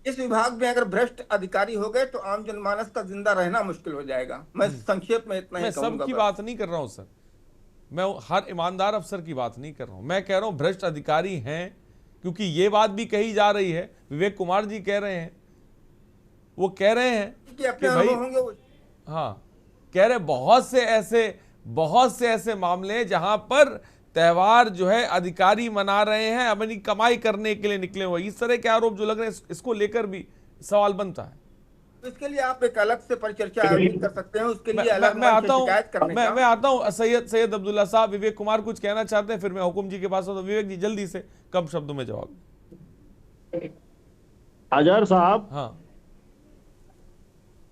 इस विभाग में अगर भ्रष्ट अधिकारी हो गए तो आम जनमानस का जिंदा रहना मुश्किल हो जाएगा। मैं संक्षेप में इतना ही कहूंगा। मैं सबकी बात नहीं कर रहा हूं सर, मैं हर ईमानदार अफसर की बात नहीं कर रहा हूं। मैं कह रहा हूं भ्रष्ट अधिकारी हैं, क्योंकि ये बात भी कही जा रही है, विवेक कुमार जी कह रहे हैं, वो कह रहे हैं कि भाई, हाँ, कह रहे बहुत से ऐसे मामले हैं जहां पर त्योहार जो है अधिकारी मना रहे हैं, अपनी कमाई करने के लिए निकले हुए। इस तरह के आरोप जो लग रहे हैं, इसको लेकर भी सवाल बनता है। तो इसके लिए आप एक अलग से परिचर्चा आयोजित कर सकते हैं। उसके लिए अलग मैं आता हूं सैयद अब्दुल्ला साहब। विवेक कुमार कुछ कहना चाहते हैं, फिर मैं हुकुम जी के पास आता हूं। विवेक जी जल्दी से, कम शब्दों में जवाब। अजहर साहब, हाँ,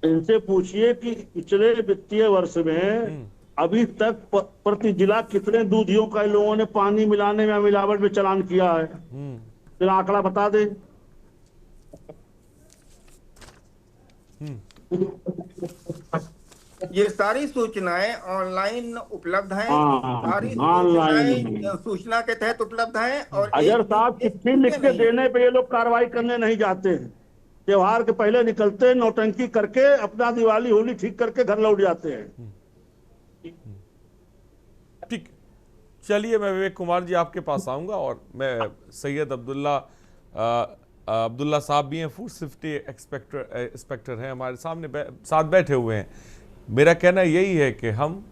इनसे पूछिए कि पिछले वित्तीय वर्ष में अभी तक प्रति जिला कितने दूधियों का इन लोगों ने पानी मिलाने में, मिलावट में चालान किया है, फिर आंकड़ा बता दे। ये सारी सूचनाएं ऑनलाइन उपलब्ध हैं। सारी सूचना के तहत उपलब्ध हैं। और अजहर साहब, चिट्ठी लिख के देने पे ये लोग कार्रवाई करने नहीं जाते हैं। त्योहार के पहले निकलते, नौटंकी करके अपना दिवाली होली ठीक करके घर लौट जाते हैं। ठीक, चलिए मैं विवेक कुमार जी आपके पास आऊंगा और मैं सैयद अब्दुल्ला साहब भी हैं, फूड सेफ्टी इंस्पेक्टर हैं, हमारे सामने साथ बैठे हुए हैं। मेरा कहना यही है कि हम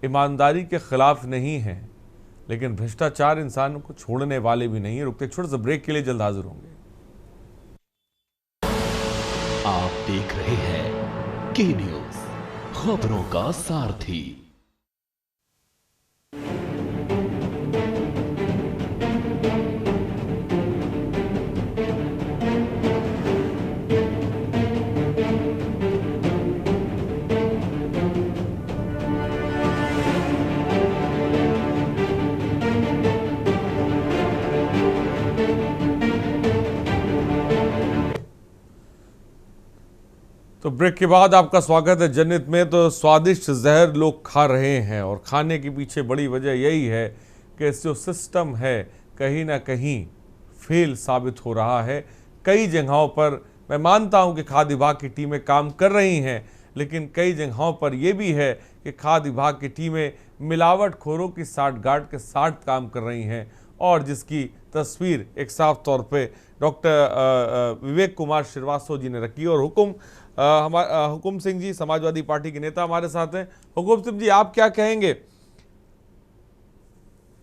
ईमानदारी के खिलाफ नहीं हैं, लेकिन भ्रष्टाचार इंसान को छोड़ने वाले भी नहीं है। रुकते छोटे से ब्रेक के लिए जल्द हाजिर होंगे। आप देख रहे हैं के न्यूज, खबरों का सारथी। तो ब्रेक के बाद आपका स्वागत है जनहित में। तो स्वादिष्ट जहर लोग खा रहे हैं और खाने के पीछे बड़ी वजह यही है कि जो सिस्टम है कहीं ना कहीं फेल साबित हो रहा है। कई जगहों पर मैं मानता हूं कि खाद्य विभाग की टीमें काम कर रही हैं, लेकिन कई जगहों पर यह भी है कि खाद्य विभाग की टीमें मिलावटखोरों की साठगांठ के साथ काम कर रही हैं, और जिसकी तस्वीर एक साफ तौर पे डॉक्टर विवेक कुमार श्रीवास्तव जी ने रखी। और हुकुम सिंह जी, समाजवादी पार्टी के नेता, हमारे साथ हैं। हुकुम सिंह जी, आप क्या कहेंगे?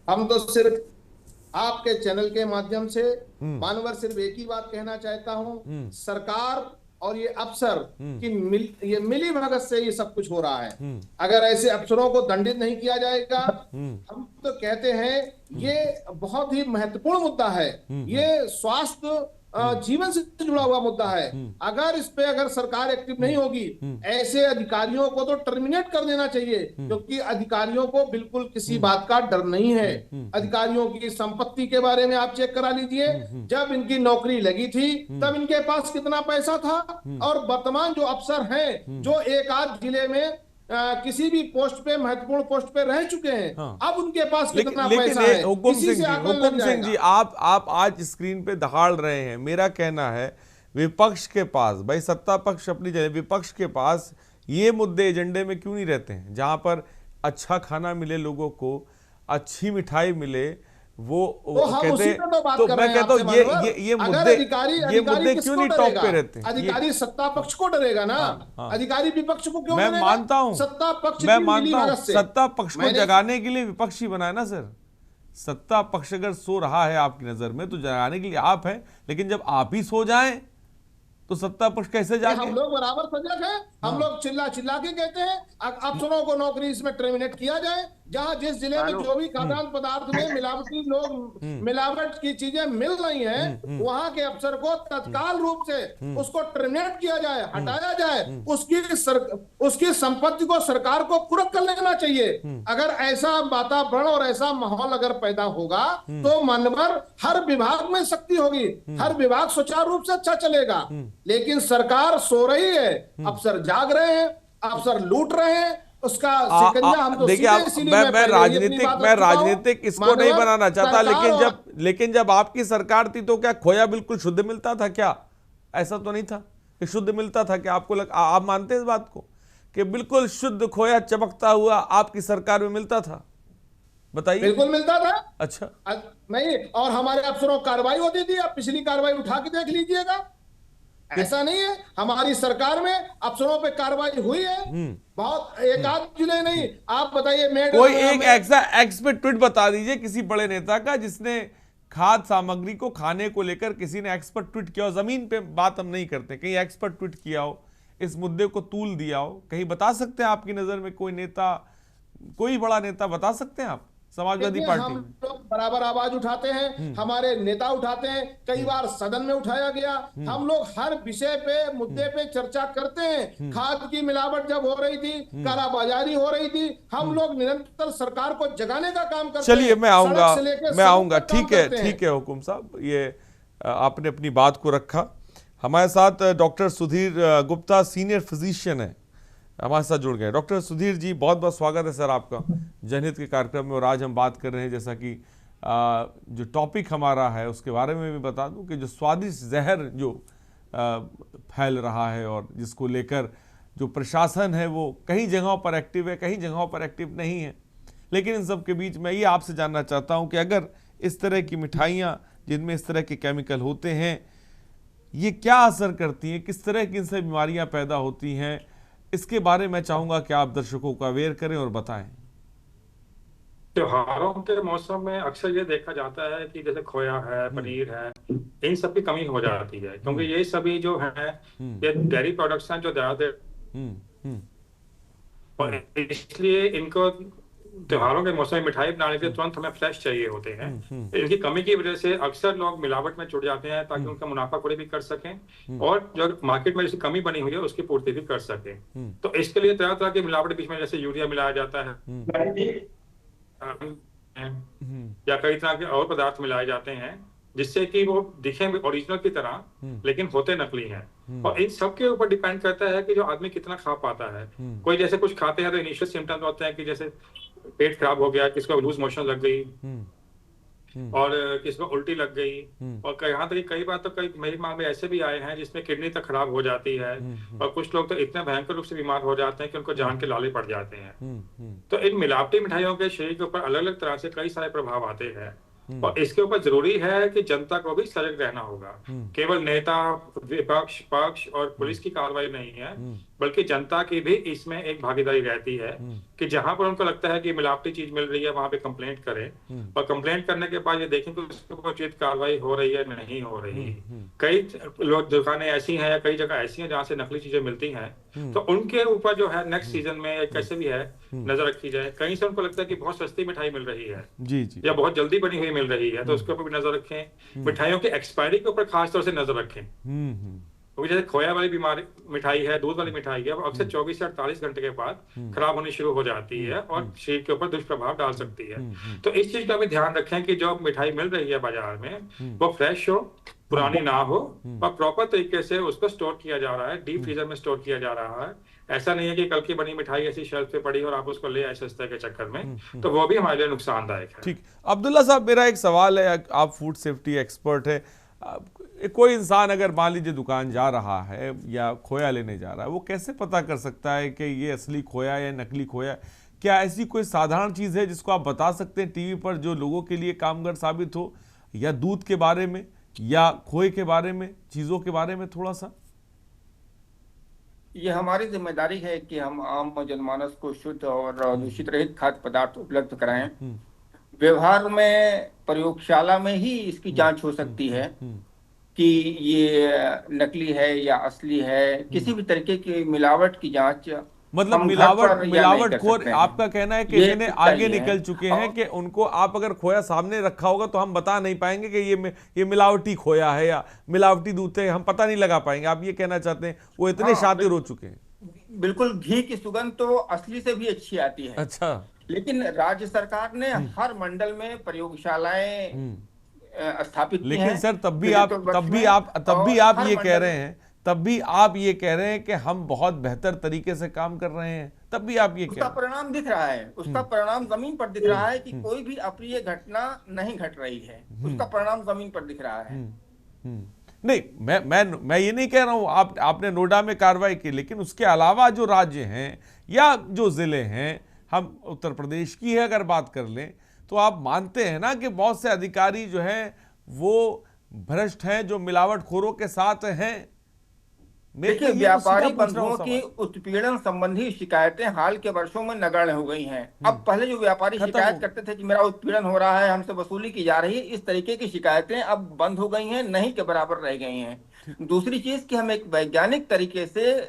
हम तो सिर्फ आपके चैनल के माध्यम से मानवर सिर्फ एक ही बात कहना चाहता हूं, सरकार और ये अफसर की ये मिली भगत से ये सब कुछ हो रहा है। अगर ऐसे अफसरों को दंडित नहीं किया जाएगा, हम तो कहते हैं ये बहुत ही महत्वपूर्ण मुद्दा है। ये स्वास्थ्य जीवन से जुड़ा हुआ मुद्दा है। अगर इस पे अगर सरकार एक्टिव नहीं होगी, ऐसे अधिकारियों को तो टर्मिनेट कर देना चाहिए, क्योंकि अधिकारियों को बिल्कुल किसी बात का डर नहीं है। अधिकारियों की संपत्ति के बारे में आप चेक करा लीजिए, जब इनकी नौकरी लगी थी तब इनके पास कितना पैसा था, और वर्तमान जो अफसर हैं जो एक आध जिले में किसी भी पोस्ट पे, महत्वपूर्ण पोस्ट पे रह चुके हैं, अब उनके पास कितना पैसा है, हुकुम इसी से आकलन लग सिंह जी, जाएगा। आप आज स्क्रीन पे दहाड़ रहे हैं। मेरा कहना है विपक्ष के पास, भाई सत्ता पक्ष अपनी जगह, विपक्ष के पास ये मुद्दे एजेंडे में क्यों नहीं रहते हैं? जहां पर अच्छा खाना मिले, लोगों को अच्छी मिठाई मिले, वो कहते हैं। तो मैं कहता हूँ ये मुद्दे क्यों नहीं टॉप पे रहते हैं? अधिकारी सत्ता पक्ष को डरेगा ना, अधिकारी विपक्ष को क्यों? मैं मानता हूँ, सत्ता पक्ष सत्ता पक्ष को जगाने के लिए विपक्ष ही बनाया ना सर। सत्ता पक्ष अगर सो रहा है आपकी नजर में तो जगाने के लिए आप हैं, लेकिन जब आप ही सो जाएं तो सत्ता पक्ष कैसे जागे? हम लोग बराबर सजग हैं। हम लोग चिल्ला चिल्ला के कहते हैं अफसरों को नौकरी इसमें टर्मिनेट किया जाए। जहां जिस जिले में जो भी खाद्यान्न पदार्थ में मिलावटी लोग मिलावट की चीजें मिल रही हैं, वहां के अफसर को तत्काल रूप से उसको टर्मिनेट किया जाए, हटाया जाए। उसकी संपत्ति को सरकार को कुर्क कर लेना चाहिए। अगर ऐसा वातावरण और ऐसा माहौल अगर पैदा होगा तो मनवर हर विभाग में शक्ति होगी, हर विभाग सुचारू रूप से अच्छा चलेगा। लेकिन सरकार सो रही है, अफसर जाग रहे हैं, अफसर लूट रहे हैं। उसका शिकंजा हम तो देखिए, मैं राजनीतिक इसको नहीं बनाना चाहता, लेकिन जब आपकी सरकार थी तो क्या खोया बिल्कुल शुद्ध मिलता था क्या? ऐसा तो नहीं था कि शुद्ध मिलता था। क्या आपको आप मानते हैं इस बात को कि बिल्कुल शुद्ध खोया चमकता हुआ आपकी सरकार में मिलता था? बताइए। बिल्कुल मिलता था। अच्छा नहीं, और हमारे अफसरों को कार्रवाई होती थी। आप पिछली कार्रवाई उठा के देख लीजिएगा, ऐसा नहीं है। हमारी सरकार में अफसरों पे कार्रवाई हुई है, बहुत एक आध जिले नहीं। आप बताइए, कोई एक एक्स पे ट्वीट बता दीजिए किसी बड़े नेता का जिसने खाद्य सामग्री को खाने को लेकर किसी ने एक्स पर ट्वीट किया हो। जमीन पे बात हम नहीं करते, कहीं एक्स पर ट्वीट किया हो, इस मुद्दे को तूल दिया हो, कहीं बता सकते हैं आपकी नजर में कोई नेता, कोई बड़ा नेता बता सकते हैं आप समाजवादी पार्टी? हम लोग बराबर आवाज उठाते हैं, हमारे नेता उठाते हैं, कई बार सदन में उठाया गया। हम लोग हर विषय पे, मुद्दे पे चर्चा करते हैं। खाद की मिलावट जब हो रही थी, कालाबाजारी हो रही थी, हम लोग निरंतर सरकार को जगाने का काम करते हैं। चलिए, मैं आऊंगा। ठीक है हुकुम साहब, ये आपने अपनी बात को रखा। हमारे साथ doctor Sudhir Gupta senior physician है, हमारे साथ जुड़ गए। डॉक्टर सुधीर जी, बहुत बहुत स्वागत है सर आपका जनहित के कार्यक्रम में। और आज हम बात कर रहे हैं, जैसा कि जो टॉपिक हमारा है उसके बारे में भी बता दूं कि जो स्वादिष्ट जहर जो फैल रहा है और जिसको लेकर जो प्रशासन है वो कई जगहों पर एक्टिव है, कई जगहों पर एक्टिव नहीं है। लेकिन इन सब के बीच मैं ये आपसे जानना चाहता हूँ कि अगर इस तरह की मिठाइयाँ जिनमें इस तरह के केमिकल होते हैं, ये क्या असर करती हैं, किस तरह की इनसे बीमारियाँ पैदा होती हैं, इसके बारे में चाहूंगा कि आप दर्शकों को अवेयर करें और बताएं। त्योहारों के मौसम में अक्सर ये देखा जाता है कि जैसे खोया है, पनीर है, इन सब की कमी हो जाती है, क्योंकि ये सभी जो है ये डेयरी प्रोडक्ट्स हैं जो ज्यादा, और इसलिए इनको त्योहारों के मौसम में मिठाई बनाने के लिए तुरंत हमें फ्रेश चाहिए होते हैं। इनकी कमी की वजह से अक्सर लोग मिलावट में जुड़ जाते हैं ताकि उनका मुनाफाखोरी भी कर सकें और जो मार्केट में जैसे कमी बनी हुई है उसकी पूर्ति भी कर सकें। तो इसके लिए तरह तरह की मिलावट बीच में, जैसे यूरिया मिलाया जाता है या कई तरह के और पदार्थ मिलाए जाते हैं जिससे कि वो दिखे ओरिजिनल की तरह लेकिन होते नकली हैं। और इन सब के ऊपर डिपेंड करता है कि जो आदमी कितना खा पाता है। कोई जैसे कुछ खाते हैं तो इनिशियल सिम्टम्स होते हैं कि जैसे पेट खराब हो गया, किसको लूज मोशन लग गई, और किसी में उल्टी लग गई, और यहाँ तक कई बार तो कई मेरी मामले ऐसे भी आए हैं जिसमें किडनी तक खराब हो जाती है, और कुछ लोग तो इतने भयंकर रूप से बीमार हो जाते हैं कि उनको जान के लाले पड़ जाते हैं। तो इन मिलावटी मिठाइयों के शरीर के ऊपर अलग अलग तरह से कई सारे प्रभाव आते हैं, और इसके ऊपर जरूरी है कि जनता को भी सजग रहना होगा। केवल नेता, विपक्ष, पक्ष और पुलिस की कार्रवाई नहीं है, बल्कि जनता की भी इसमें एक भागीदारी रहती है कि जहां पर उनको लगता है कि मिलावटी चीज मिल रही है वहां पे कंप्लेंट करें, और कंप्लेंट करने के बाद ये देखें कि उसके ऊपर उचित कार्रवाई हो रही है नहीं हो रही। कई लोग दुकानें ऐसी हैं या कई जगह ऐसी हैं जहां से नकली चीजें मिलती हैं, तो उनके ऊपर जो है नेक्स्ट सीजन में कैसे भी है नजर रखी जाए। कहीं से उनको लगता है कि बहुत सस्ती मिठाई मिल रही है जी जी, या बहुत जल्दी बनी हुई मिल रही है, तो उसके ऊपर भी नजर रखें। मिठाइयों की एक्सपायरी के ऊपर खास तौर से नजर रखें, क्योंकि जैसे खोया वाली बीमारी मिठाई है, दूध वाली मिठाई है, वो अक्सर 24 से 48 घंटे के बाद खराब होनी शुरू हो जाती है और शरीर के ऊपर दुष्प्रभाव डाल सकती है। तो इस चीज का भी ध्यान रखें कि जो मिठाई मिल रही है बाजार में वो फ्रेश हो, पुरानी ना हो, और प्रॉपर तरीके से उसको स्टोर किया जा रहा है, डीप फ्रीजर में स्टोर किया जा रहा है। ऐसा नहीं है कि कल की बनी मिठाई ऐसी शेल्फ पे पड़ी और आप उसको ले आए सस्ते के चक्कर में, तो वो भी हमारे लिए नुकसानदायक है। ठीक, अब्दुल्ला साहब मेरा एक सवाल है, आप फूड सेफ्टी एक्सपर्ट है, कोई इंसान अगर मान लीजिए दुकान जा रहा है या खोया लेने जा रहा है, वो कैसे पता कर सकता है कि ये असली खोया या नकली खोया? क्या ऐसी कोई साधारण चीज़ है जिसको आप बता सकते हैं टीवी पर जो लोगों के लिए कामगार साबित हो, या दूध के बारे में या खोए के बारे में, चीज़ों के बारे में थोड़ा सा? ये हमारी जिम्मेदारी है कि हम आम जनमानस को शुद्ध और दूषित रहित खाद्य पदार्थ उपलब्ध कराएं। व्यवहार में प्रयोगशाला में ही इसकी जांच हो सकती है कि ये नकली है या असली है। किसी भी तरीके की मिलावट की जांच मतलब मिलावटखोर, आपका कहना है कि इतने आगे निकल चुके हैं कि उनको आप अगर खोया सामने रखा होगा तो हम बता नहीं पाएंगे कि ये मिलावटी खोया है या मिलावटी दूध है, हम पता नहीं लगा पाएंगे। आप ये कहना चाहते हैं वो इतने शातिर हो चुके हैं? बिल्कुल, घी की सुगंध तो असली से भी अच्छी आती है। अच्छा, लेकिन राज्य सरकार ने हर मंडल में प्रयोगशालाएं स्थापित की हैं। लेकिन सर तब भी आप ये कह रहे हैं, तब भी आप ये कह रहे हैं कि हम बहुत बेहतर तरीके से काम कर रहे हैं, तब भी आप ये उसका परिणाम दिख रहा है, उसका परिणाम जमीन पर दिख रहा है कि कोई भी अप्रिय घटना नहीं घट रही है, उसका परिणाम जमीन पर दिख रहा है। नहीं, मैं ये नहीं कह रहा हूं आपने नोएडा में कार्रवाई की, लेकिन उसके अलावा जो राज्य हैं या जो जिले हैं, हम उत्तर प्रदेश की है अगर बात कर लें, तो आप मानते हैं ना कि बहुत से अधिकारी जो हैं वो भ्रष्ट हैं, जो मिलावटखोरों के साथ हैं। देखिए, व्यापारी बंधुओं की उत्पीड़न संबंधी शिकायतें हाल के वर्षों में नगण्य हो गई हैं। अब पहले जो व्यापारी शिकायत करते थे कि मेरा उत्पीड़न हो रहा है, हमसे वसूली की जा रही है, इस तरीके की शिकायतें अब बंद हो गई हैं, नहीं के बराबर रह गई हैं। दूसरी चीज कि हम एक वैज्ञानिक तरीके से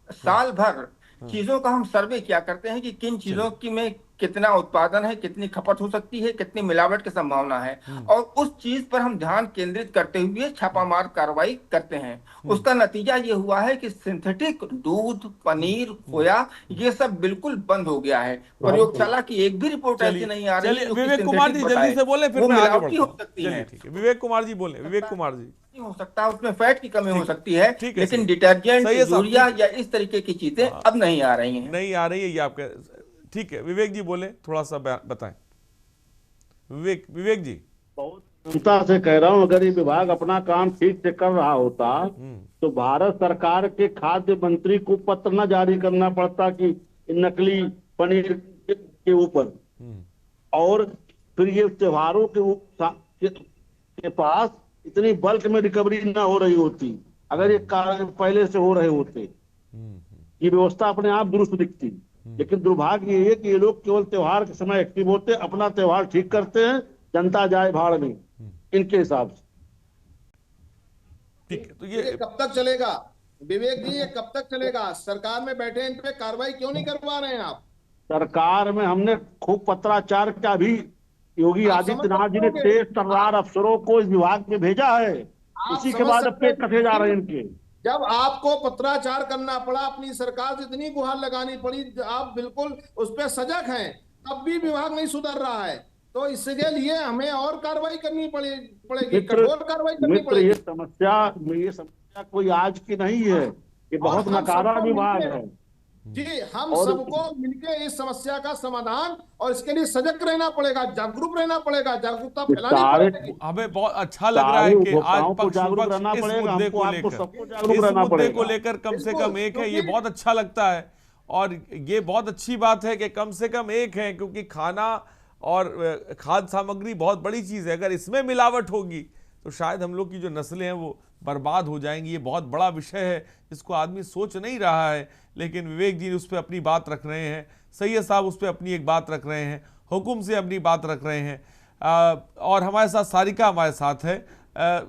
साल भर चीजों का हम सर्वे किया करते हैं कि किन चीजों की में कितना उत्पादन है, कितनी खपत हो सकती है, कितनी मिलावट की संभावना है, और उस चीज पर हम ध्यान केंद्रित करते हुए छापामार कार्रवाई करते हैं। उसका नतीजा ये हुआ है कि सिंथेटिक दूध, पनीर, खोया ये सब बिल्कुल बंद हो गया है। प्रयोगशाला की एक भी रिपोर्ट ऐसी नहीं आ रही। विवेक कुमार जी जल्दी से बोले, फिर मैं आगे बढ़ता हूं। हो सकती है। विवेक कुमार जी बोले। विवेक कुमार जी, हो सकता है उसमें फैट की कमी हो सकती है, लेकिन डिटर्जेंट, यूरिया या इस तरीके की चीजें अब नहीं आ रही हैं। नहीं आ रही है, ये आपका ठीक है। विवेक जी बोले, थोड़ा सा बताएं। विवेक जी, बहुत चिंता से कह रहा हूं, अगर ये विभाग अपना काम ठीक से कर रहा होता तो भारत सरकार के खाद्य मंत्री को पत्र न जारी करना पड़ता कि नकली पनीर के ऊपर, और फिर ये त्योहारों के पास इतनी बल्क में रिकवरी ना हो रही होती अगर ये कार्य पहले से हो रहे होते। ये व्यवस्था अपने आप दुरुस्त दिखती, लेकिन दुर्भाग्य ये है कि ये लोग केवल त्योहार के समय एक्टिव होते, अपना त्योहार ठीक करते हैं, जनता जाए भाड़ में इनके हिसाब से। ठीक है, तो ये कब तक चलेगा विवेक जी? ये कब तक चलेगा? सरकार में बैठे इन पे कार्रवाई क्यों नहीं करवा रहे हैं आप? सरकार में हमने खूब पत्राचार का भी योगी आदित्यनाथ जी ने 23 तर्रार अफसरों को इस विभाग में भेजा है, इसी के बाद अब पेट कसे जा रहे हैं इनके। जब आपको पत्राचार करना पड़ा, अपनी सरकार से इतनी गुहार लगानी पड़ी, आप बिल्कुल उस पर सजग हैं, तब भी विभाग नहीं सुधर रहा है, तो इसके लिए हमें और कार्रवाई करनी पड़ेगी, कठोर कार्रवाई करनी पड़ेगी। ये समस्या कोई आज की नहीं है, ये बहुत नकारा विभाग है। जी हम सबको मिलकर इस समस्या का समाधान और इसके लिए सजग रहना पड़ेगा, जागरूक रहना पड़ेगा, जागरूकता फैलानी पड़ेगी। हमें बहुत अच्छा लग रहा है कि आज पक्ष विपक्ष इस मुद्दे को लेकर कम से कम एक है, ये बहुत अच्छा लगता है। और ये बहुत अच्छी बात है कि कम से कम एक है, क्योंकि खाना और खाद्य सामग्री बहुत बड़ी चीज है। अगर इसमें मिलावट होगी तो शायद हम लोग की जो नस्लें हैं वो बर्बाद हो जाएंगी। ये बहुत बड़ा विषय है, इसको आदमी सोच नहीं रहा है, लेकिन विवेक जी उस पर अपनी बात रख रहे हैं, सैयद साहब उस पर अपनी एक बात रख रहे हैं, हुकुम से अपनी बात रख रहे हैं। और हमारे साथ सारिका हमारे साथ है।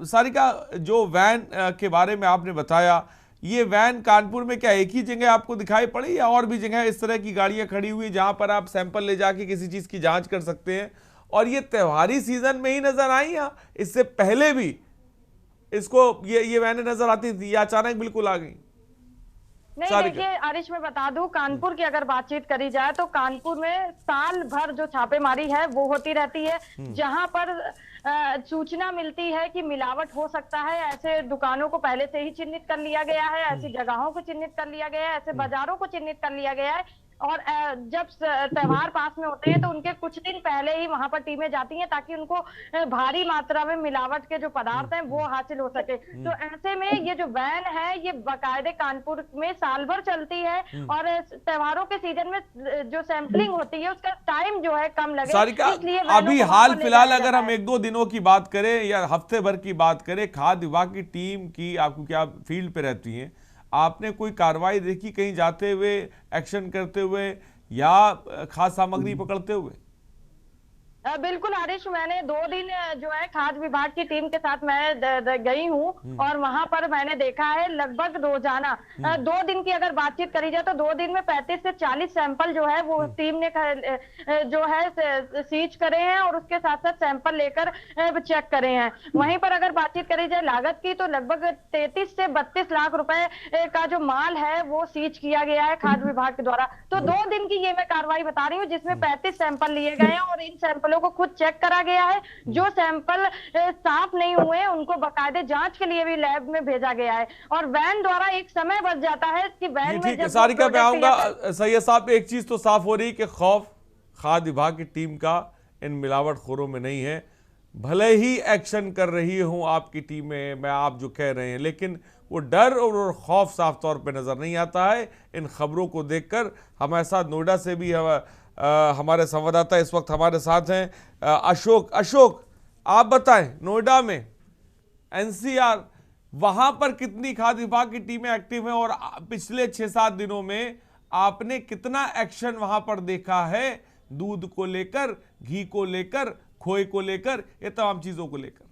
सारिका, जो वैन के बारे में आपने बताया, ये वैन कानपुर में क्या एक ही जगह आपको दिखाई पड़ी या और भी जगह इस तरह की गाड़ियां खड़ी हुई जहां पर आप सैंपल ले जाके किसी चीज की जांच कर सकते हैं? और ये त्योहारी सीजन में ही नजर आई या इससे पहले भी इसको ये वैनें नजर आती थी या अचानक बिल्कुल आ गई? नहीं, देखिए आरिश, मैं बता दूं, कानपुर की अगर बातचीत करी जाए तो कानपुर में साल भर जो छापेमारी है वो होती रहती है। जहां पर सूचना मिलती है कि मिलावट हो सकता है, ऐसे दुकानों को पहले से ही चिन्हित कर लिया गया है, ऐसी जगहों को चिन्हित कर लिया गया है, ऐसे बाजारों को चिन्हित कर लिया गया है। और जब त्योहार पास में होते हैं तो उनके कुछ दिन पहले ही वहां पर टीमें जाती हैं ताकि उनको भारी मात्रा में मिलावट के जो पदार्थ हैं वो हासिल हो सके। तो ऐसे में ये जो वैन है ये बाकायदे कानपुर में साल भर चलती है और त्योहारों के सीजन में जो सैंपलिंग होती है उसका टाइम जो है कम लगे, इसलिए अभी हाल फिलहाल अगर हम 1-2 दिनों की बात करें या हफ्ते भर की बात करें, खाद्य विभाग की टीम की, आपको क्या फील्ड पे रहती हैं, आपने कोई कार्रवाई देखी कहीं जाते हुए, एक्शन करते हुए या खाद्य सामग्री पकड़ते हुए? बिल्कुल आरिश, मैंने 2 दिन जो है खाद्य विभाग की टीम के साथ मैं गई हूँ और वहां पर मैंने देखा है लगभग रोजाना 2 दिन की अगर बातचीत करी जाए तो 2 दिन में 35 से 40 सैंपल जो है वो टीम ने जो है सीज करे हैं और उसके साथ साथ सैंपल लेकर चेक करे हैं। वहीं पर अगर बातचीत करी जाए लागत की तो लगभग 33 से 32 लाख रुपए का जो माल है वो सीज किया गया है खाद्य विभाग के द्वारा। तो 2 दिन की ये मैं कार्रवाई बता रही हूँ जिसमें 35 सैंपल लिए गए हैं और इन सैंपल को खुद चेक करा गया है। जो सैंपल साफ नहीं हुए उनको बाकायदे जांच के लिए भी लैब में भेजा गया है और वैन द्वारा एक समय बच जाता है कि वैन में जब सारिका मैं आऊंगा। सैयद साहब, एक चीज तो साफ हो रही कि खौफ खाद्य विभाग की टीम का इन मिलावटखोरों में नहीं है, भले ही एक्शन कर रही हूं आपकी टीमें, मैं आप जो कह रहे हैं, लेकिन वो डर और खौफ साफ तौर पे नजर नहीं आता है इन खबरों को देखकर। हमारे साथ नोएडा से भी हमारे संवाददाता इस वक्त हमारे साथ हैं अशोक, आप बताएं नोएडा में एनसीआर वहां पर कितनी खाद्य विभाग की टीमें एक्टिव हैं और पिछले 6-7 दिनों में आपने कितना एक्शन वहां पर देखा है, दूध को लेकर, घी को लेकर, खोए को लेकर, ये तमाम चीजों को लेकर?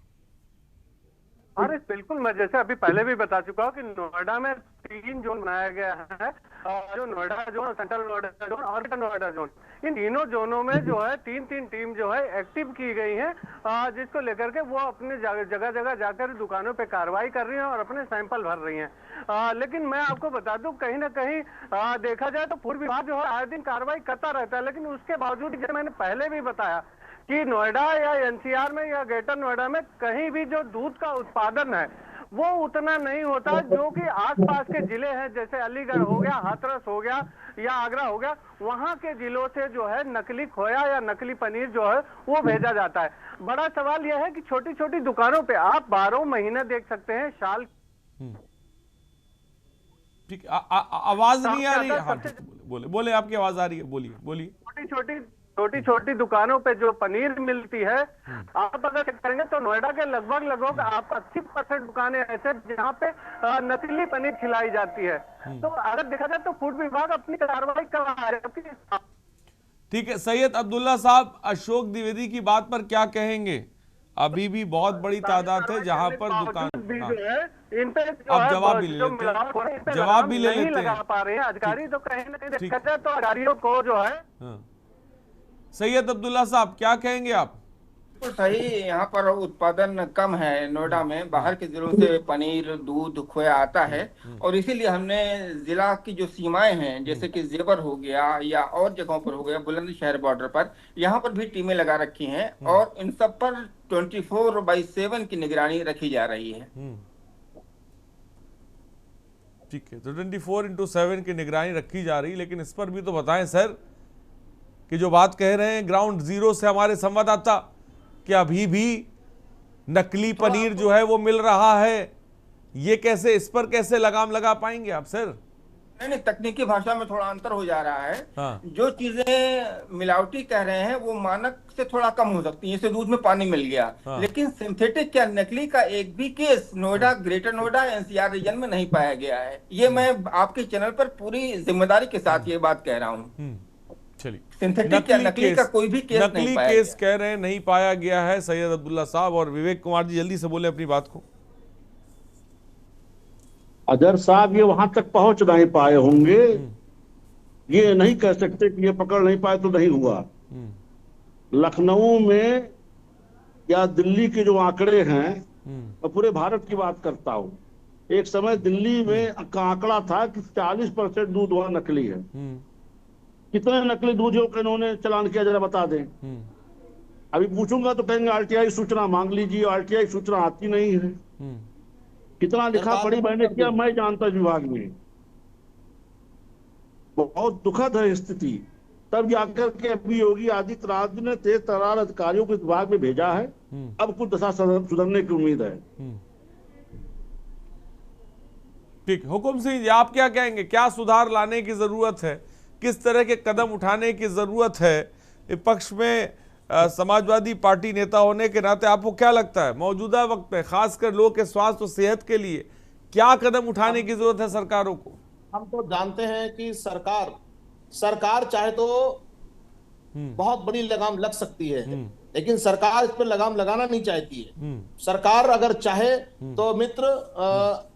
अरे बिल्कुल, मैं जैसे अभी पहले भी बता चुका हूँ कि नोएडा में 3 जोन बनाया गया है, जो Noida zone, central Noida zone और ग्रेटर नोएडा जोन, इन तीनों जोनों में जो है 3-3 टीम जो है एक्टिव की गई है, जिसको लेकर के वो अपने जगह जगह जाकर दुकानों पे कार्रवाई कर रही हैं और अपने सैंपल भर रही हैं। लेकिन मैं आपको बता दूं, कहीं ना कहीं देखा जाए तो फूड विभाग जो है आए दिन कार्रवाई करता रहता है, लेकिन उसके बावजूद जैसे मैंने पहले भी बताया कि नोएडा या एनसीआर में या ग्रेटर नोएडा में कहीं भी जो दूध का उत्पादन है वो उतना नहीं होता जो कि आसपास के जिले हैं, जैसे अलीगढ़ हो गया, हाथरस हो गया या आगरा हो गया, वहां के जिलों से जो है नकली खोया या नकली पनीर जो है वो भेजा जाता है। बड़ा सवाल यह है कि छोटी छोटी दुकानों पे आप 12 महीने देख सकते हैं साल। ठीक, आवाज नहीं आ रही है? बोले आपकी आवाज आ रही है, बोलिए। छोटी छोटी दुकानों पे जो पनीर मिलती है, आप अगर चेक करेंगे तो नोएडा के लगभग आप 80% दुकानें ऐसे जहाँ पे नकली पनीर खिलाई जाती है। तो अगर देखा जाए तो फूड विभाग अपनी कार्रवाई कर रहा है। ठीक है, सैयद अब्दुल्ला साहब, अशोक द्विवेदी की बात पर क्या कहेंगे? अभी भी बहुत बड़ी तादाद है जहां पर दुकान इन पे आप जवाब भी ले लेते हैं, जवाब भी ले लेते हैं, पा रहे हैं अधिकारी, तो कहीं ना कहीं देखा जाए तो अधिकारियों को जो है। सैयद अब्दुल्ला साहब, क्या कहेंगे आप? तो सही, यहाँ पर उत्पादन कम है नोएडा में, बाहर के जिलों से पनीर, दूध, खोया आता है और इसीलिए हमने जिला की जो सीमाएं हैं, जैसे कि जेवर हो गया या और जगहों पर हो गया, बुलंदशहर बॉर्डर पर, यहाँ पर भी टीमें लगा रखी हैं और इन सब पर 24/7 की निगरानी रखी जा रही है। ठीक है, तो 24/7 की निगरानी रखी जा रही, लेकिन इस पर भी तो बताएं सर कि जो बात कह रहे हैं ग्राउंड जीरो से हमारे संवाददाता कि अभी भी नकली पनीर जो है वो मिल रहा है, ये कैसे, इस पर कैसे लगाम लगा पाएंगे आप सर? नहीं, तकनीकी भाषा में थोड़ा अंतर हो जा रहा है। हाँ। जो चीजें मिलावटी कह रहे हैं वो मानक से थोड़ा कम हो सकती है, जैसे दूध में पानी मिल गया। हाँ। लेकिन सिंथेटिक या नकली का एक भी case Noida, greater Noida, NCR region में नहीं पाया गया है। ये मैं आपके चैनल पर पूरी जिम्मेदारी के साथ ये बात कह रहा हूँ। चलिए, सिंथेटिक या नकली का कोई भी केस नकली केस कह रहे हैं नहीं पाया गया है सैयद अब्दुल्ला साहब। और विवेक कुमार जी जल्दी से बोले अपनी बात को। अजहर साहब ये वहां तक पहुंच नहीं पाए होंगे, ये नहीं कह सकते कि ये पकड़ नहीं पाए तो नहीं हुआ। लखनऊ में या दिल्ली के जो आंकड़े हैं, मैं पूरे भारत की बात करता हूँ, एक समय दिल्ली में का आंकड़ा था कि 40% दूध वहां नकली है। कितने नकली दूधियों का इन्होंने चलान किया जरा बता दें। अभी पूछूंगा तो कहेंगे आरटीआई सूचना मांग लीजिए, आरटीआई सूचना आती नहीं है। कितना लिखा पढ़ी मैंने किया मैं जानता विभाग में, बहुत दुखद है स्थिति। तब जाकर के अभी योगी आदित्यनाथ ने तेज तर्रार अधिकारियों को विभाग में भेजा है। अब कुछ दशा सुधरने की उम्मीद है। ठीक, हुकुम सिंह जी आप क्या कहेंगे, क्या सुधार लाने की जरूरत है, किस तरह के कदम उठाने की जरूरत है? विपक्ष में समाजवादी पार्टी नेता होने के नाते आपको क्या लगता है मौजूदा वक्त में खासकर लोगों के स्वास्थ्य और सेहत के लिए क्या कदम उठाने की जरूरत है सरकारों को? हम तो जानते हैं कि सरकार चाहे तो बहुत बड़ी लगाम लग सकती है, लेकिन सरकार इस पर लगाम लगाना नहीं चाहती है। सरकार अगर चाहे तो मित्र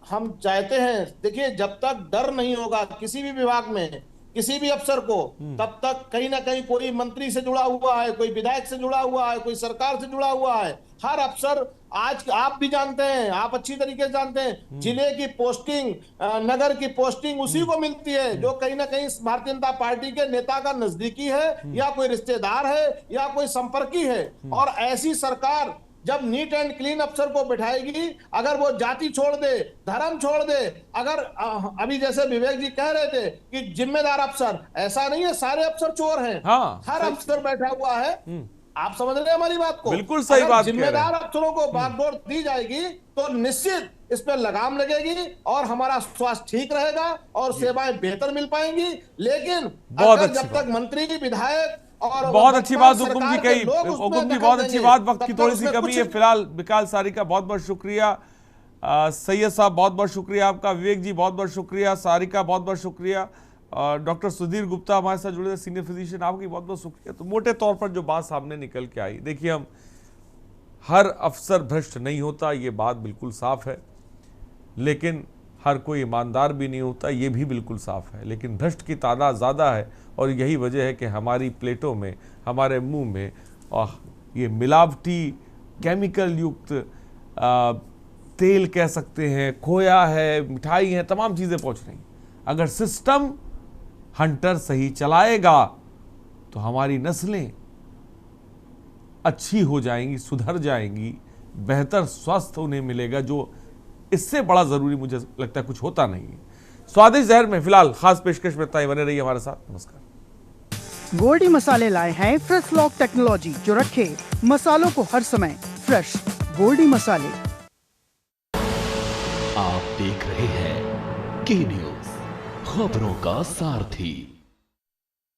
हम चाहते हैं, देखिए जब तक डर नहीं होगा किसी भी विभाग में किसी भी अफसर को, तब तक कहीं ना कहीं कोई मंत्री से जुड़ा हुआ है, कोई विधायक से जुड़ा हुआ है, कोई सरकार से जुड़ा हुआ है। हर अफसर आज आप भी जानते हैं, आप अच्छी तरीके से जानते हैं, जिले की पोस्टिंग, नगर की पोस्टिंग उसी को मिलती है जो कहीं ना कहीं भारतीय जनता पार्टी के नेता का नजदीकी है या कोई रिश्तेदार है या कोई संपर्की है। और ऐसी सरकार जब नीट एंड क्लीन अफसर को बिठाएगी, अगर वो जाति छोड़ दे, धर्म छोड़ दे, अगर अभी जैसे विवेक जी कह रहे थे कि जिम्मेदार अफसर, ऐसा नहीं है सारे अफसर चोर हैं। हाँ, हर अफसर बैठा हुआ है। आप समझ रहे हैं हमारी बात को? बिल्कुल सही बात। जिम्मेदार अफसरों को बागडोर दी जाएगी तो निश्चित इस पर लगाम लगेगी और हमारा स्वास्थ्य ठीक रहेगा और सेवाएं बेहतर मिल पाएंगी। लेकिन अगर जब तक मंत्री, विधायक और बहुत अच्छी बात हुकुम जी कही, हुकुम जी बहुत अच्छी बात, वक्त की थोड़ी सी कमी है फिलहाल। विकास सारिका बहुत बहुत शुक्रिया, सैयद साहब बहुत बहुत शुक्रिया आपका, विवेक जी बहुत बहुत शुक्रिया, सारिका बहुत बहुत शुक्रिया, डॉक्टर सुधीर गुप्ता हमारे साथ जुड़े सीनियर फिजिशियन आपकी बहुत बहुत शुक्रिया। तो मोटे तौर पर जो बात सामने निकल के आई, देखिए हम हर अफसर भ्रष्ट नहीं होता, ये बात बिल्कुल साफ है, लेकिन हर कोई ईमानदार भी नहीं होता, ये भी बिल्कुल साफ है। लेकिन भ्रष्ट की तादाद ज़्यादा है और यही वजह है कि हमारी प्लेटों में, हमारे मुंह में ये मिलावटी केमिकल युक्त तेल कह सकते हैं, खोया है, मिठाई है, तमाम चीज़ें पहुंच रही। अगर सिस्टम हंटर सही चलाएगा तो हमारी नस्लें अच्छी हो जाएंगी, सुधर जाएंगी, बेहतर स्वास्थ्य उन्हें मिलेगा, जो इससे बड़ा जरूरी मुझे लगता है कुछ होता नहीं है। स्वादिष्ट जहर में फिलहाल खास पेशकश में ताई बने रहिए हमारे साथ। नमस्कार। गोल्डी मसाले लाए हैं फ्रेश लॉक टेक्नोलॉजी जो रखे मसालों को हर समय फ्रेश। गोल्डी मसाले। आप देख रहे हैं के न्यूज़, खबरों का सारथी।